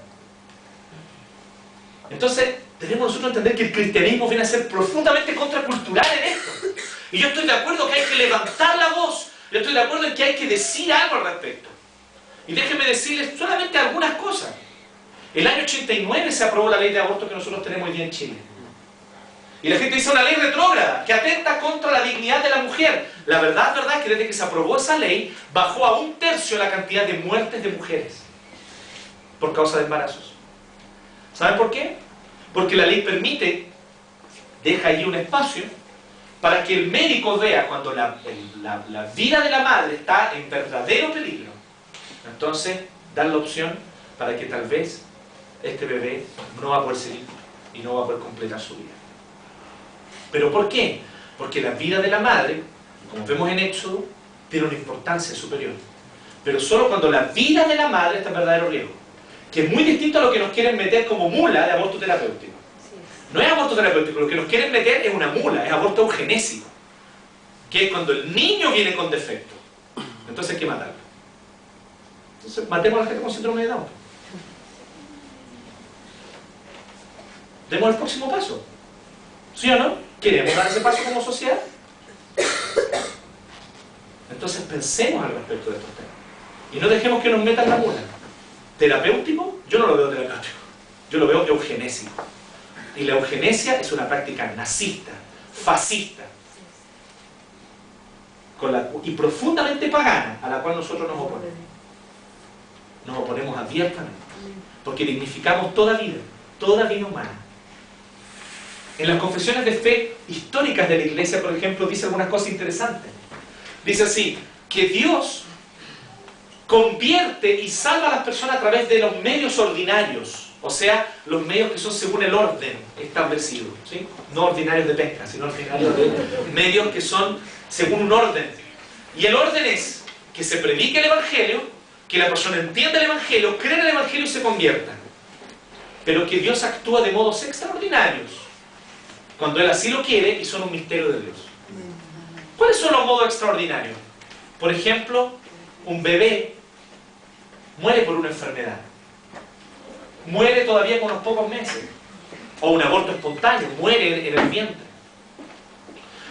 Entonces, tenemos nosotros que entender que el cristianismo viene a ser profundamente contracultural en esto. Y yo estoy de acuerdo que hay que levantar la voz. Yo estoy de acuerdo en que hay que decir algo al respecto. Y déjenme decirles solamente algunas cosas. El año 89 se aprobó la ley de aborto que nosotros tenemos hoy día en Chile. Y la gente dice una ley retrógrada que atenta contra la dignidad de la mujer. La verdad es que desde que se aprobó esa ley, bajó a 1/3 la cantidad de muertes de mujeres por causa de embarazos. ¿Saben por qué? Porque la ley permite, deja allí un espacio para que el médico vea cuando la vida de la madre está en verdadero peligro. Entonces, dan la opción para que tal vez este bebé no va a poder seguir y no va a poder completar su vida. ¿Pero por qué? Porque la vida de la madre, como vemos en Éxodo, tiene una importancia superior. Pero solo cuando la vida de la madre está en verdadero riesgo. Que es muy distinto a lo que nos quieren meter como mula de aborto terapéutico. No es aborto terapéutico, lo que nos quieren meter es una mula, es aborto eugenésico. Que es cuando el niño viene con defecto. Entonces hay que matarlo. Entonces matemos a la gente con síndrome de Down. Demos el próximo paso. ¿Sí o no? ¿Queremos dar ese paso como sociedad? Entonces pensemos al respecto de estos temas. Y no dejemos que nos metan la mula. Terapéutico, yo no lo veo terapéutico. Yo lo veo eugenésico. Y la eugenesia es una práctica nazista, fascista, y profundamente pagana, a la cual nosotros nos oponemos. Nos oponemos abiertamente. Porque dignificamos toda vida humana. En las confesiones de fe históricas de la Iglesia, por ejemplo, dice algunas cosas interesantes. Dice así, que Dios convierte y salva a las personas a través de los medios ordinarios, o sea, los medios que son según el orden establecido, ¿sí? No ordinarios de pesca, sino ordinarios de medios que son según un orden. Y el orden es que se predique el Evangelio, que la persona entienda el Evangelio, cree en el Evangelio y se convierta. Pero que Dios actúa de modos extraordinarios, cuando Él así lo quiere y son un misterio de Dios. ¿Cuáles son los modos extraordinarios? Por ejemplo, un bebé muere por una enfermedad. Muere todavía con unos pocos meses. O un aborto espontáneo, muere en el vientre.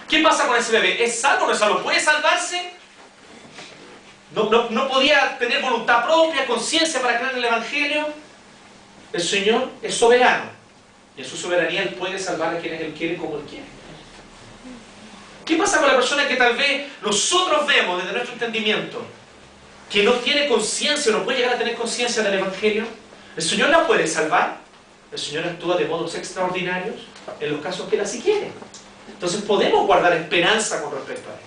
¿Qué pasa con ese bebé? ¿Es salvo o no es salvo? ¿Puede salvarse? No podía tener voluntad propia, conciencia para creer en el Evangelio. El Señor es soberano. Y en su soberanía Él puede salvar a quienes Él quiere como Él quiere. ¿Qué pasa con la persona que tal vez nosotros vemos desde nuestro entendimiento que no tiene conciencia o no puede llegar a tener conciencia del Evangelio? ¿El Señor la puede salvar? El Señor actúa de modos extraordinarios en los casos que Él así quiere. Entonces podemos guardar esperanza con respecto a esto.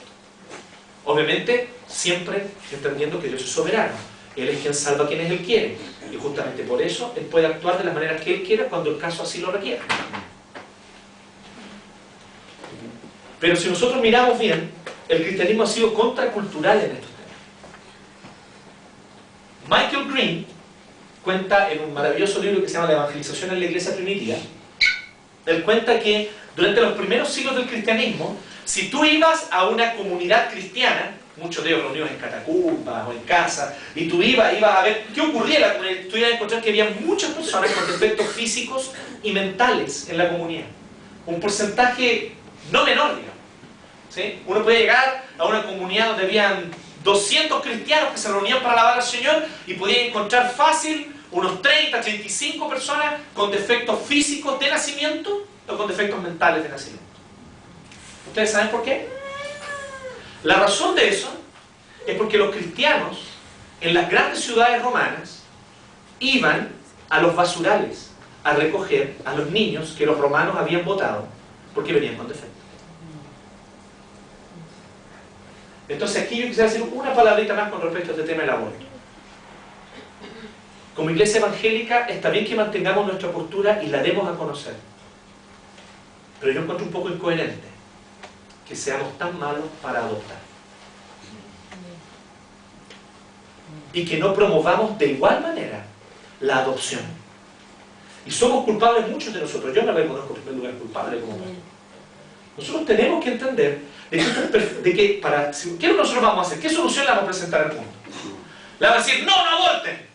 Obviamente, siempre entendiendo que Dios es soberano. Él es quien salva a quienes Él quiere. Y justamente por eso Él puede actuar de la manera que Él quiera cuando el caso así lo requiera. Pero si nosotros miramos bien, el cristianismo ha sido contracultural en estos temas. Michael Green cuenta en un maravilloso libro que se llama La evangelización en la iglesia primitiva. Él cuenta que durante los primeros siglos del cristianismo, si tú ibas a una comunidad cristiana, muchos de ellos reunidos en catacumbas o en casas, y tú ibas a ver qué ocurría en la comunidad, tú ibas a encontrar que había muchas personas con defectos físicos y mentales en la comunidad. Un porcentaje no menor, digamos. ¿Sí? Uno puede llegar a una comunidad donde habían 200 cristianos que se reunían para alabar al Señor y podían encontrar fácil unos 30, 35 personas con defectos físicos de nacimiento o con defectos mentales de nacimiento. ¿Ustedes saben por qué? La razón de eso es porque los cristianos en las grandes ciudades romanas iban a los basurales a recoger a los niños que los romanos habían botado porque venían con defectos. Entonces aquí yo quisiera decir una palabrita más con respecto a este tema del aborto. Como iglesia evangélica está bien que mantengamos nuestra postura y la demos a conocer. Pero yo encuentro un poco incoherente que seamos tan malos para adoptar. Y que no promovamos de igual manera la adopción. Y somos culpables muchos de nosotros. Yo me reconozco en primer lugar culpable como pastor. Nosotros tenemos que entender ¿qué nosotros vamos a hacer? ¿Qué solución le vamos a presentar al mundo? Le vamos a decir, no aborten.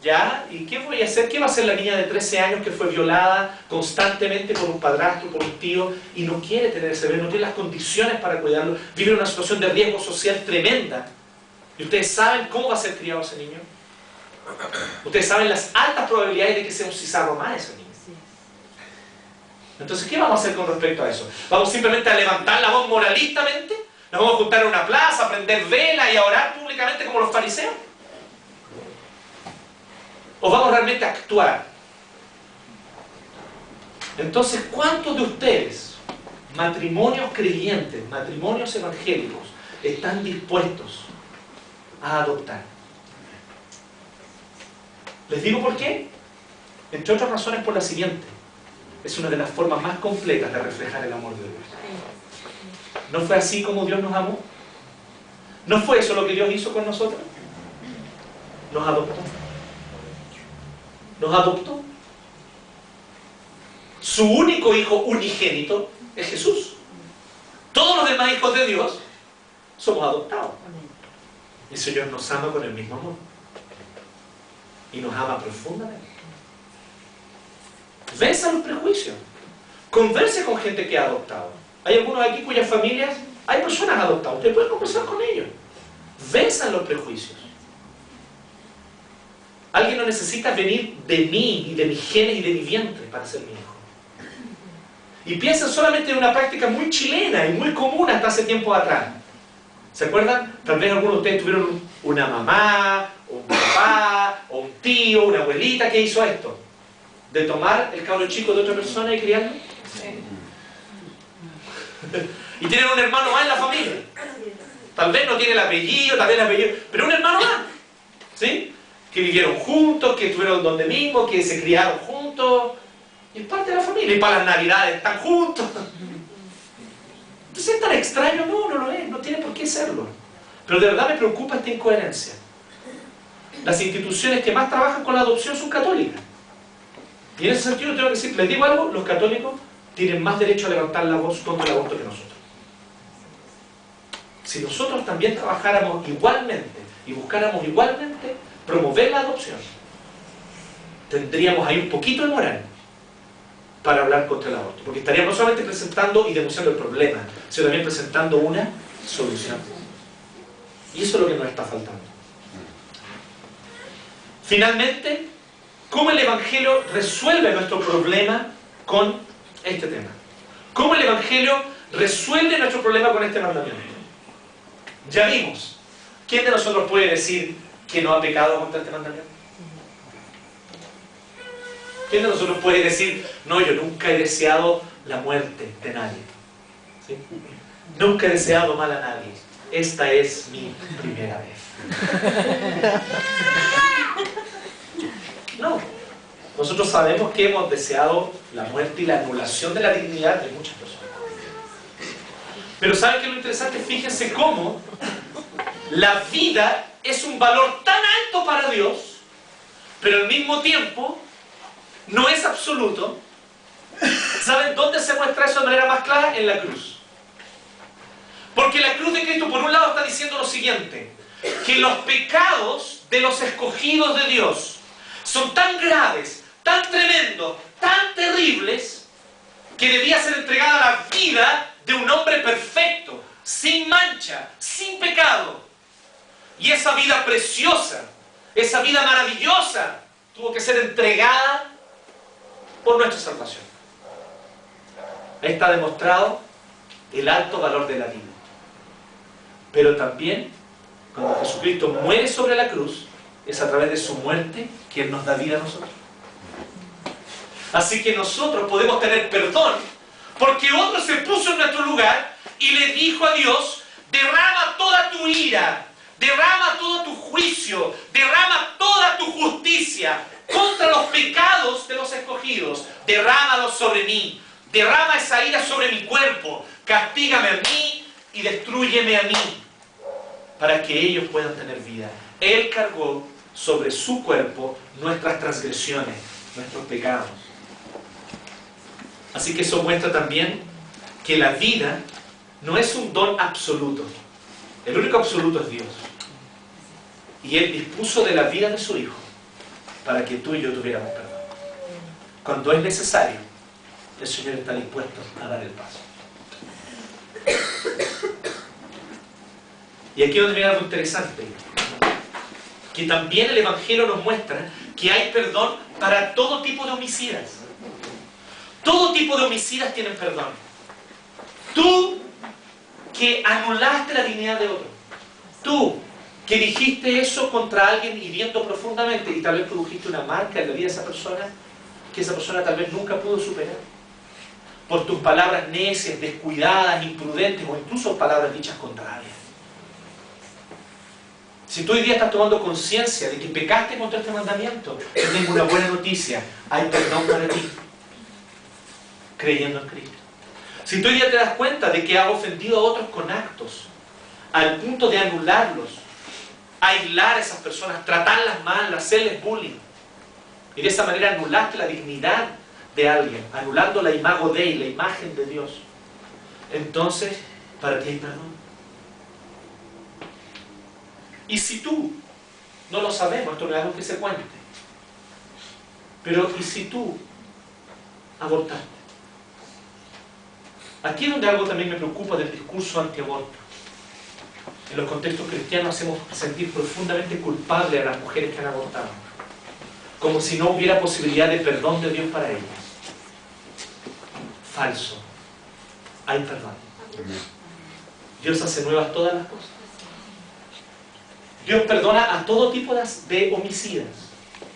¿Ya? ¿Y qué voy a hacer? ¿Qué va a hacer la niña de 13 años que fue violada constantemente por un padrastro, por un tío, y no quiere tener ese bebé, no tiene las condiciones para cuidarlo, vive en una situación de riesgo social tremenda? ¿Y ustedes saben cómo va a ser criado ese niño? Ustedes saben las altas probabilidades de que sea un cizarro más ese niño. Entonces, ¿qué vamos a hacer con respecto a eso? ¿Vamos simplemente a levantar la voz moralistamente? ¿Nos vamos a juntar en una plaza, a prender velas y a orar públicamente como los fariseos? ¿O vamos realmente a actuar? Entonces, ¿cuántos de ustedes, matrimonios creyentes, matrimonios evangélicos, están dispuestos a adoptar? Les digo por qué. Entre otras razones por la siguiente. Es una de las formas más completas de reflejar el amor de Dios. ¿No fue así como Dios nos amó? ¿No fue eso lo que Dios hizo con nosotros? Nos adoptó. Nos adoptó. Su único hijo unigénito es Jesús. Todos los demás hijos de Dios somos adoptados. Y el Señor nos ama con el mismo amor. Y nos ama profundamente. Venza los prejuicios. Converse con gente que ha adoptado. Hay algunos aquí cuyas familias, hay personas adoptadas. Usted puede conversar con ellos. Venzan los prejuicios. Alguien no necesita venir de mí y de mis genes y de mi vientre para ser mi hijo. Y piensen solamente en una práctica muy chilena y muy común hasta hace tiempo atrás. ¿Se acuerdan? Tal vez algunos de ustedes tuvieron una mamá, o un papá, o un tío, una abuelita que hizo esto. De tomar el cabro chico de otra persona y criarlo. Sí. Y tienen un hermano más en la familia. Tal vez no tiene el apellido, tal vez el apellido, pero un hermano más. ¿Sí? Que vivieron juntos, que estuvieron donde mismo, que se criaron juntos. Y es parte de la familia. Y para las navidades están juntos. Entonces, ¿es tan extraño? No, no lo es. No tiene por qué serlo. Pero de verdad me preocupa esta incoherencia. Las instituciones que más trabajan con la adopción son católicas. Y en ese sentido tengo que decir, les digo algo, los católicos tienen más derecho a levantar la voz contra el aborto que nosotros. Si nosotros también trabajáramos igualmente y buscáramos igualmente promover la adopción, tendríamos ahí un poquito de moral para hablar contra el aborto. Porque estaríamos no solamente presentando y denunciando el problema, sino también presentando una solución. Y eso es lo que nos está faltando. Finalmente, ¿cómo el Evangelio resuelve nuestro problema con este tema? ¿Cómo el Evangelio resuelve nuestro problema con este mandamiento? Ya vimos. ¿Quién de nosotros puede decir que no ha pecado contra este mandamiento? ¿Quién de nosotros puede decir, no, yo nunca he deseado la muerte de nadie? ¿Sí? Nunca he deseado mal a nadie. Esta es mi primera vez. No. Nosotros sabemos que hemos deseado la muerte y la anulación de la dignidad de muchas personas. Pero ¿saben qué es lo interesante? Fíjense cómo la vida es un valor tan alto para Dios, pero al mismo tiempo no es absoluto. ¿Saben dónde se muestra eso de manera más clara? En la cruz. Porque la cruz de Cristo, por un lado, está diciendo lo siguiente: que los pecados de los escogidos de Dios son tan graves, tan tremendos, tan terribles, que debía ser entregada la vida de un hombre perfecto, sin mancha, sin pecado. Y esa vida preciosa, esa vida maravillosa, tuvo que ser entregada por nuestra salvación. Ahí está demostrado el alto valor de la vida. Pero también, cuando Jesucristo muere sobre la cruz, es a través de su muerte que Él nos da vida a nosotros. Así que nosotros podemos tener perdón porque otro se puso en nuestro lugar y le dijo a Dios: derrama toda tu ira, derrama todo tu juicio, derrama toda tu justicia contra los pecados de los escogidos, derrámalos sobre mí. derrama esa ira sobre mi cuerpo, castígame a mí y destrúyeme a mí, para que ellos puedan tener vida. Él cargó sobre su cuerpo nuestras transgresiones, nuestros pecados. Así que eso muestra también que la vida no es un don absoluto. El único absoluto es Dios. Y Él dispuso de la vida de su Hijo para que tú y yo tuviéramos perdón. Cuando es necesario, el Señor está dispuesto a dar el paso. Y aquí es donde viene algo interesante, que también el Evangelio nos muestra que hay perdón para todo tipo de homicidas. Todo tipo de homicidas tienen perdón. Tú que anulaste la dignidad de otro, tú que dijiste eso contra alguien hiriendo profundamente y tal vez produjiste una marca en la vida de esa persona que esa persona tal vez nunca pudo superar, por tus palabras necias, descuidadas, imprudentes o incluso palabras dichas contrarias. Si tú hoy día estás tomando conciencia de que pecaste contra este mandamiento, te tengo una buena noticia: hay perdón para ti, creyendo en Cristo. Si tú hoy día te das cuenta de que has ofendido a otros con actos, al punto de anularlos, aislar a esas personas, tratarlas mal, hacerles bullying, y de esa manera anulaste la dignidad de alguien, anulando la imago Dei, la imagen de Dios, entonces para ti hay perdón. Y si tú, no lo sabemos, esto no es algo que se cuente, pero ¿y si tú abortaste? Aquí es donde algo también me preocupa del discurso antiaborto. En los contextos cristianos hacemos sentir profundamente culpable a las mujeres que han abortado, como si no hubiera posibilidad de perdón de Dios para ellas. Falso. Hay perdón. Dios hace nuevas todas las cosas. Dios perdona a todo tipo de homicidas.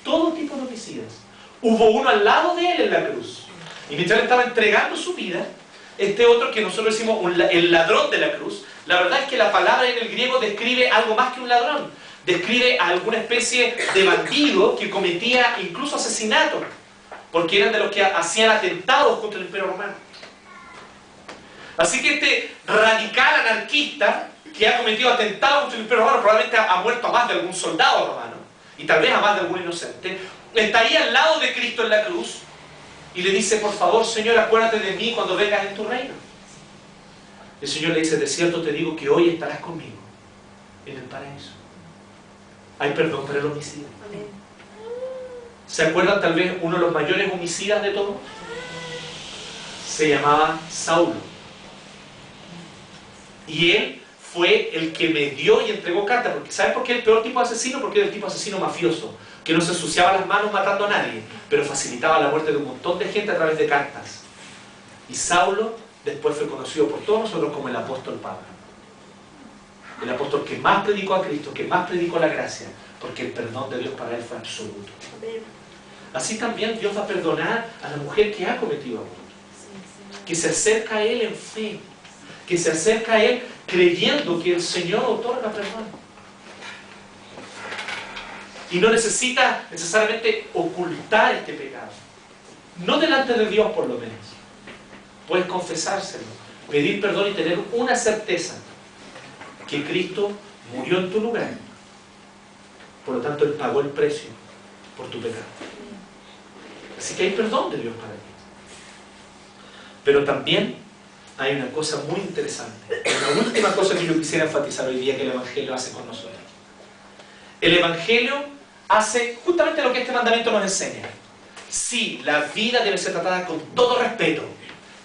Todo tipo de homicidas. Hubo uno al lado de Él en la cruz. Y mientras Él estaba entregando su vida, este otro que nosotros decimos el ladrón de la cruz, la verdad es que la palabra en el griego describe algo más que un ladrón. Describe a alguna especie de bandido que cometía incluso asesinato, porque eran de los que hacían atentados contra el Imperio Romano. Así que este radical anarquista que ha cometido atentados contra el Imperio Romano, probablemente ha muerto a más de algún soldado romano, y tal vez a más de algún inocente, está ahí al lado de Cristo en la cruz, y le dice: por favor, Señor, acuérdate de mí cuando vengas en tu reino. El Señor le dice: de cierto te digo que hoy estarás conmigo en el paraíso. Hay perdón para el homicida. Amén. ¿Se acuerdan tal vez uno de los mayores homicidas de todos? Se llamaba Saulo. Y él fue el que me dio y entregó cartas. Porque ¿saben por qué el peor tipo de asesino? Porque era el tipo de asesino mafioso, que no se ensuciaba las manos matando a nadie, pero facilitaba la muerte de un montón de gente a través de cartas. Y Saulo después fue conocido por todos nosotros como el apóstol Pablo. El apóstol que más predicó a Cristo, que más predicó la gracia, porque el perdón de Dios para él fue absoluto. Así también Dios va a perdonar a la mujer que ha cometido aborto, que se acerca a Él en fe, que se acerca a Él creyendo que el Señor otorga perdón. Y no necesita necesariamente ocultar este pecado. No delante de Dios, por lo menos. Puedes confesárselo, pedir perdón y tener una certeza: que Cristo murió en tu lugar. Por lo tanto, Él pagó el precio por tu pecado. Así que hay perdón de Dios para ti. Pero también hay una cosa muy interesante. La última cosa que yo quisiera enfatizar hoy día que el Evangelio hace con nosotros. El Evangelio hace justamente lo que este mandamiento nos enseña. Sí, la vida debe ser tratada con todo respeto,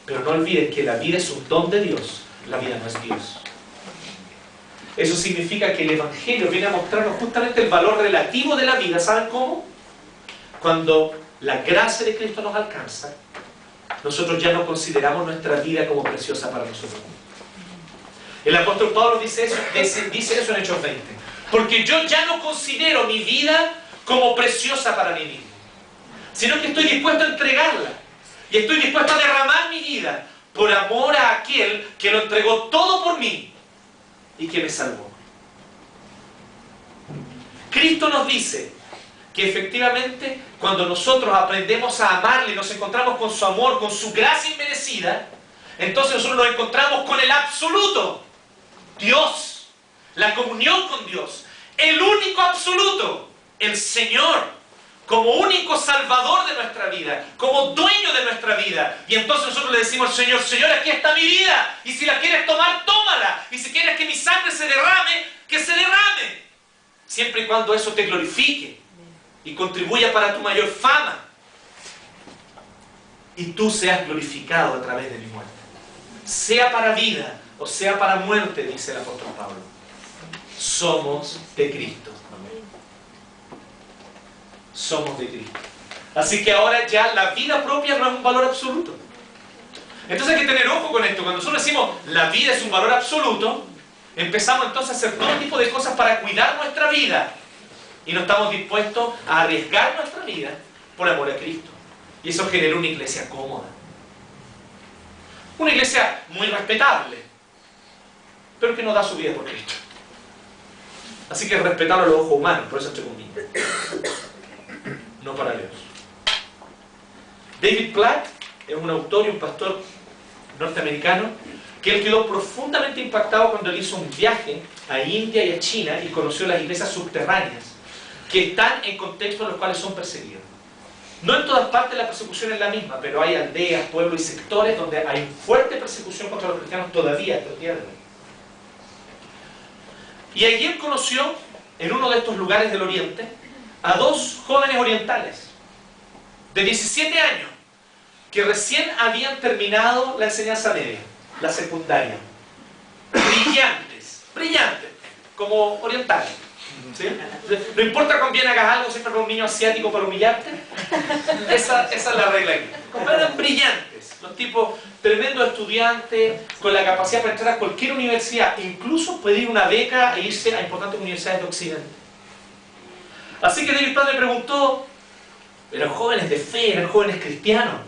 pero no olviden que la vida es un don de Dios. La vida no es Dios. Eso significa que el Evangelio viene a mostrarnos justamente el valor relativo de la vida. ¿Saben cómo? Cuando la gracia de Cristo nos alcanza, nosotros ya no consideramos nuestra vida como preciosa para nosotros. El apóstol Pablo dice eso en Hechos 20. Porque yo ya no considero mi vida como preciosa para mí mismo, sino que estoy dispuesto a entregarla. Y estoy dispuesto a derramar mi vida por amor a aquel que lo entregó todo por mí y que me salvó. Cristo nos dice que efectivamente cuando nosotros aprendemos a amarle, nos encontramos con su amor, con su gracia inmerecida, entonces nosotros nos encontramos con el absoluto, Dios, la comunión con Dios, el único absoluto, el Señor, como único salvador de nuestra vida, como dueño de nuestra vida. Y entonces nosotros le decimos al Señor, Señor, aquí está mi vida, y si la quieres tomar, tómala, y si quieres que mi sangre se derrame, que se derrame, siempre y cuando eso te glorifique y contribuya para tu mayor fama, y tú seas glorificado a través de mi muerte, sea para vida o sea para muerte, dice el apóstol Pablo. Somos de Cristo. Somos de Cristo. Así que ahora ya la vida propia no es un valor absoluto. Entonces hay que tener ojo con esto. Cuando nosotros decimos la vida es un valor absoluto, empezamos entonces a hacer todo tipo de cosas para cuidar nuestra vida. Y no estamos dispuestos a arriesgar nuestra vida por amor a Cristo. Y eso genera una iglesia cómoda. Una iglesia muy respetable, pero que no da su vida por Cristo. Así que respetarlo a los ojos humanos, por eso estoy conmigo. No para Dios. David Platt es un autor y un pastor norteamericano que él quedó profundamente impactado cuando él hizo un viaje a India y a China y conoció las iglesias subterráneas que están en contextos en los cuales son perseguidos. No en todas partes la persecución es la misma, pero hay aldeas, pueblos y sectores donde hay fuerte persecución contra los cristianos todavía hasta el día de hoy. Y allí él conoció, en uno de estos lugares del Oriente, a dos jóvenes orientales de 17 años que recién habían terminado la enseñanza media, la secundaria. Brillantes, como orientales. ¿Sí? No importa con bien hagas algo, siempre con un niño asiático para humillarte. Esa es la regla aquí. Eran brillantes, los tipos tremendos estudiantes, con la capacidad para entrar a cualquier universidad, incluso pedir una beca e irse a importantes universidades de Occidente. Así que David Platt le preguntó, eran jóvenes de fe, eran jóvenes cristianos,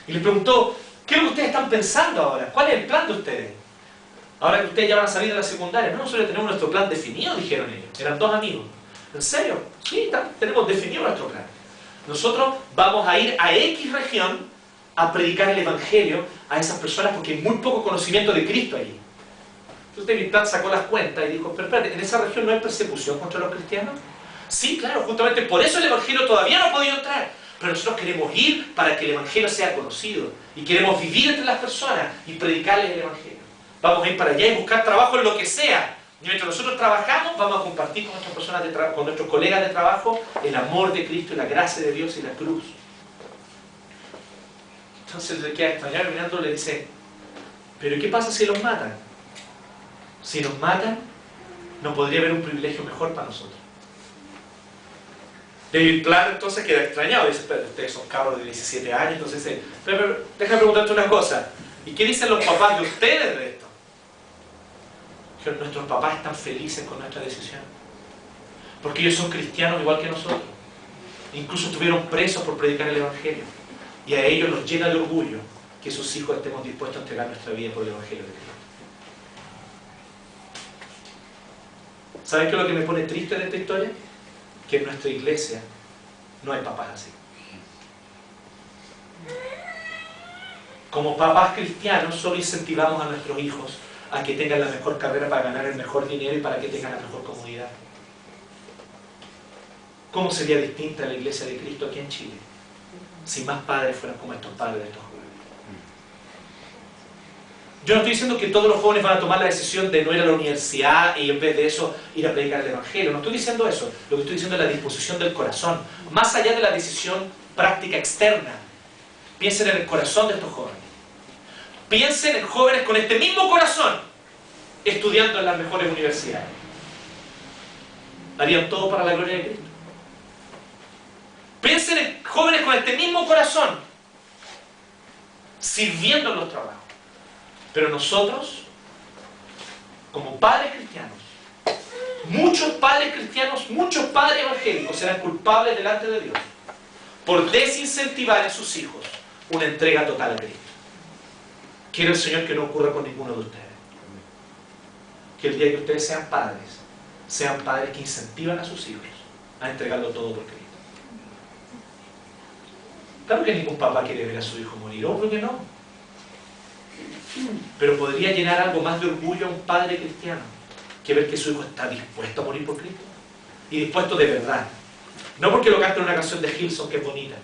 y le preguntó, ¿qué es lo que ustedes están pensando ahora? ¿Cuál es el plan de ustedes? Ahora que ustedes ya van a salir de la secundaria. No, nosotros tenemos nuestro plan definido, dijeron ellos. Eran dos amigos. ¿En serio? Sí, tenemos definido nuestro plan. Nosotros vamos a ir a X región a predicar el Evangelio a esas personas porque hay muy poco conocimiento de Cristo allí. Entonces David Platt sacó las cuentas y dijo, pero espérate, ¿en esa región no hay persecución contra los cristianos? Sí, claro, justamente por eso el Evangelio todavía no ha podido entrar. Pero nosotros queremos ir para que el Evangelio sea conocido. Y queremos vivir entre las personas y predicarles el Evangelio. Vamos a ir para allá y buscar trabajo en lo que sea. Y mientras nosotros trabajamos, vamos a compartir con nuestras personas con nuestros colegas de trabajo el amor de Cristo y la gracia de Dios y la cruz. Entonces le queda extrañar mirando, le dice, ¿pero qué pasa si los matan? Si nos matan, no podría haber un privilegio mejor para nosotros. David Platt entonces queda extrañado, dice, pero ustedes son cabros de 17 años, entonces dice, pero déjame preguntarte una cosa, ¿y qué dicen los papás de ustedes de esto? Que nuestros papás están felices con nuestra decisión, porque ellos son cristianos igual que nosotros, incluso estuvieron presos por predicar el Evangelio, y a ellos los llena de orgullo que sus hijos estemos dispuestos a entregar nuestra vida por el Evangelio de Cristo. ¿Saben qué es lo que me pone triste de esta historia? Que en nuestra iglesia no hay papás así. Como papás cristianos solo incentivamos a nuestros hijos a que tengan la mejor carrera para ganar el mejor dinero y para que tengan la mejor comodidad. ¿Cómo sería distinta la iglesia de Cristo aquí en Chile si más padres fueran como estos padres de estos jóvenes? Yo no estoy diciendo que todos los jóvenes van a tomar la decisión de no ir a la universidad y en vez de eso ir a predicar el Evangelio. No estoy diciendo eso. Lo que estoy diciendo es la disposición del corazón. Más allá de la decisión práctica externa. Piensen en el corazón de estos jóvenes. Piensen en jóvenes con este mismo corazón estudiando en las mejores universidades. Harían todo para la gloria de Cristo. Piensen en jóvenes con este mismo corazón sirviendo en los trabajos. Pero nosotros, como padres cristianos, muchos padres cristianos, muchos padres evangélicos serán culpables delante de Dios por desincentivar en sus hijos una entrega total a Cristo. Quiere el Señor que no ocurra con ninguno de ustedes. Que el día que ustedes sean padres que incentivan a sus hijos a entregarlo todo por Cristo. Claro que ningún papá quiere ver a su hijo morir, obvio que no. Pero podría llenar algo más de orgullo a un padre cristiano que ver que su hijo está dispuesto a morir por Cristo. Y dispuesto de verdad. No porque lo cante en una canción de Gilson que es bonita.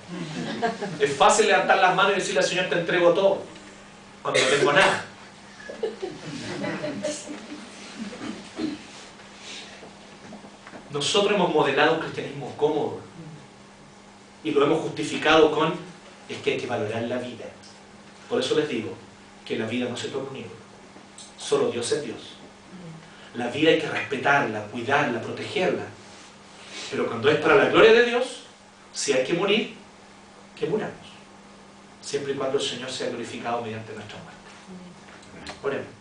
Es fácil levantar las manos y decirle al Señor te entrego todo, cuando no tengo nada. Nosotros hemos modelado un cristianismo cómodo y lo hemos justificado con es que hay que valorar la vida. Por eso les digo que la vida no se torna un ídolo. Solo Dios es Dios. La vida hay que respetarla, cuidarla, protegerla. Pero cuando es para la gloria de Dios, si hay que morir, que muramos. Siempre y cuando el Señor sea glorificado mediante nuestra muerte. Oremos.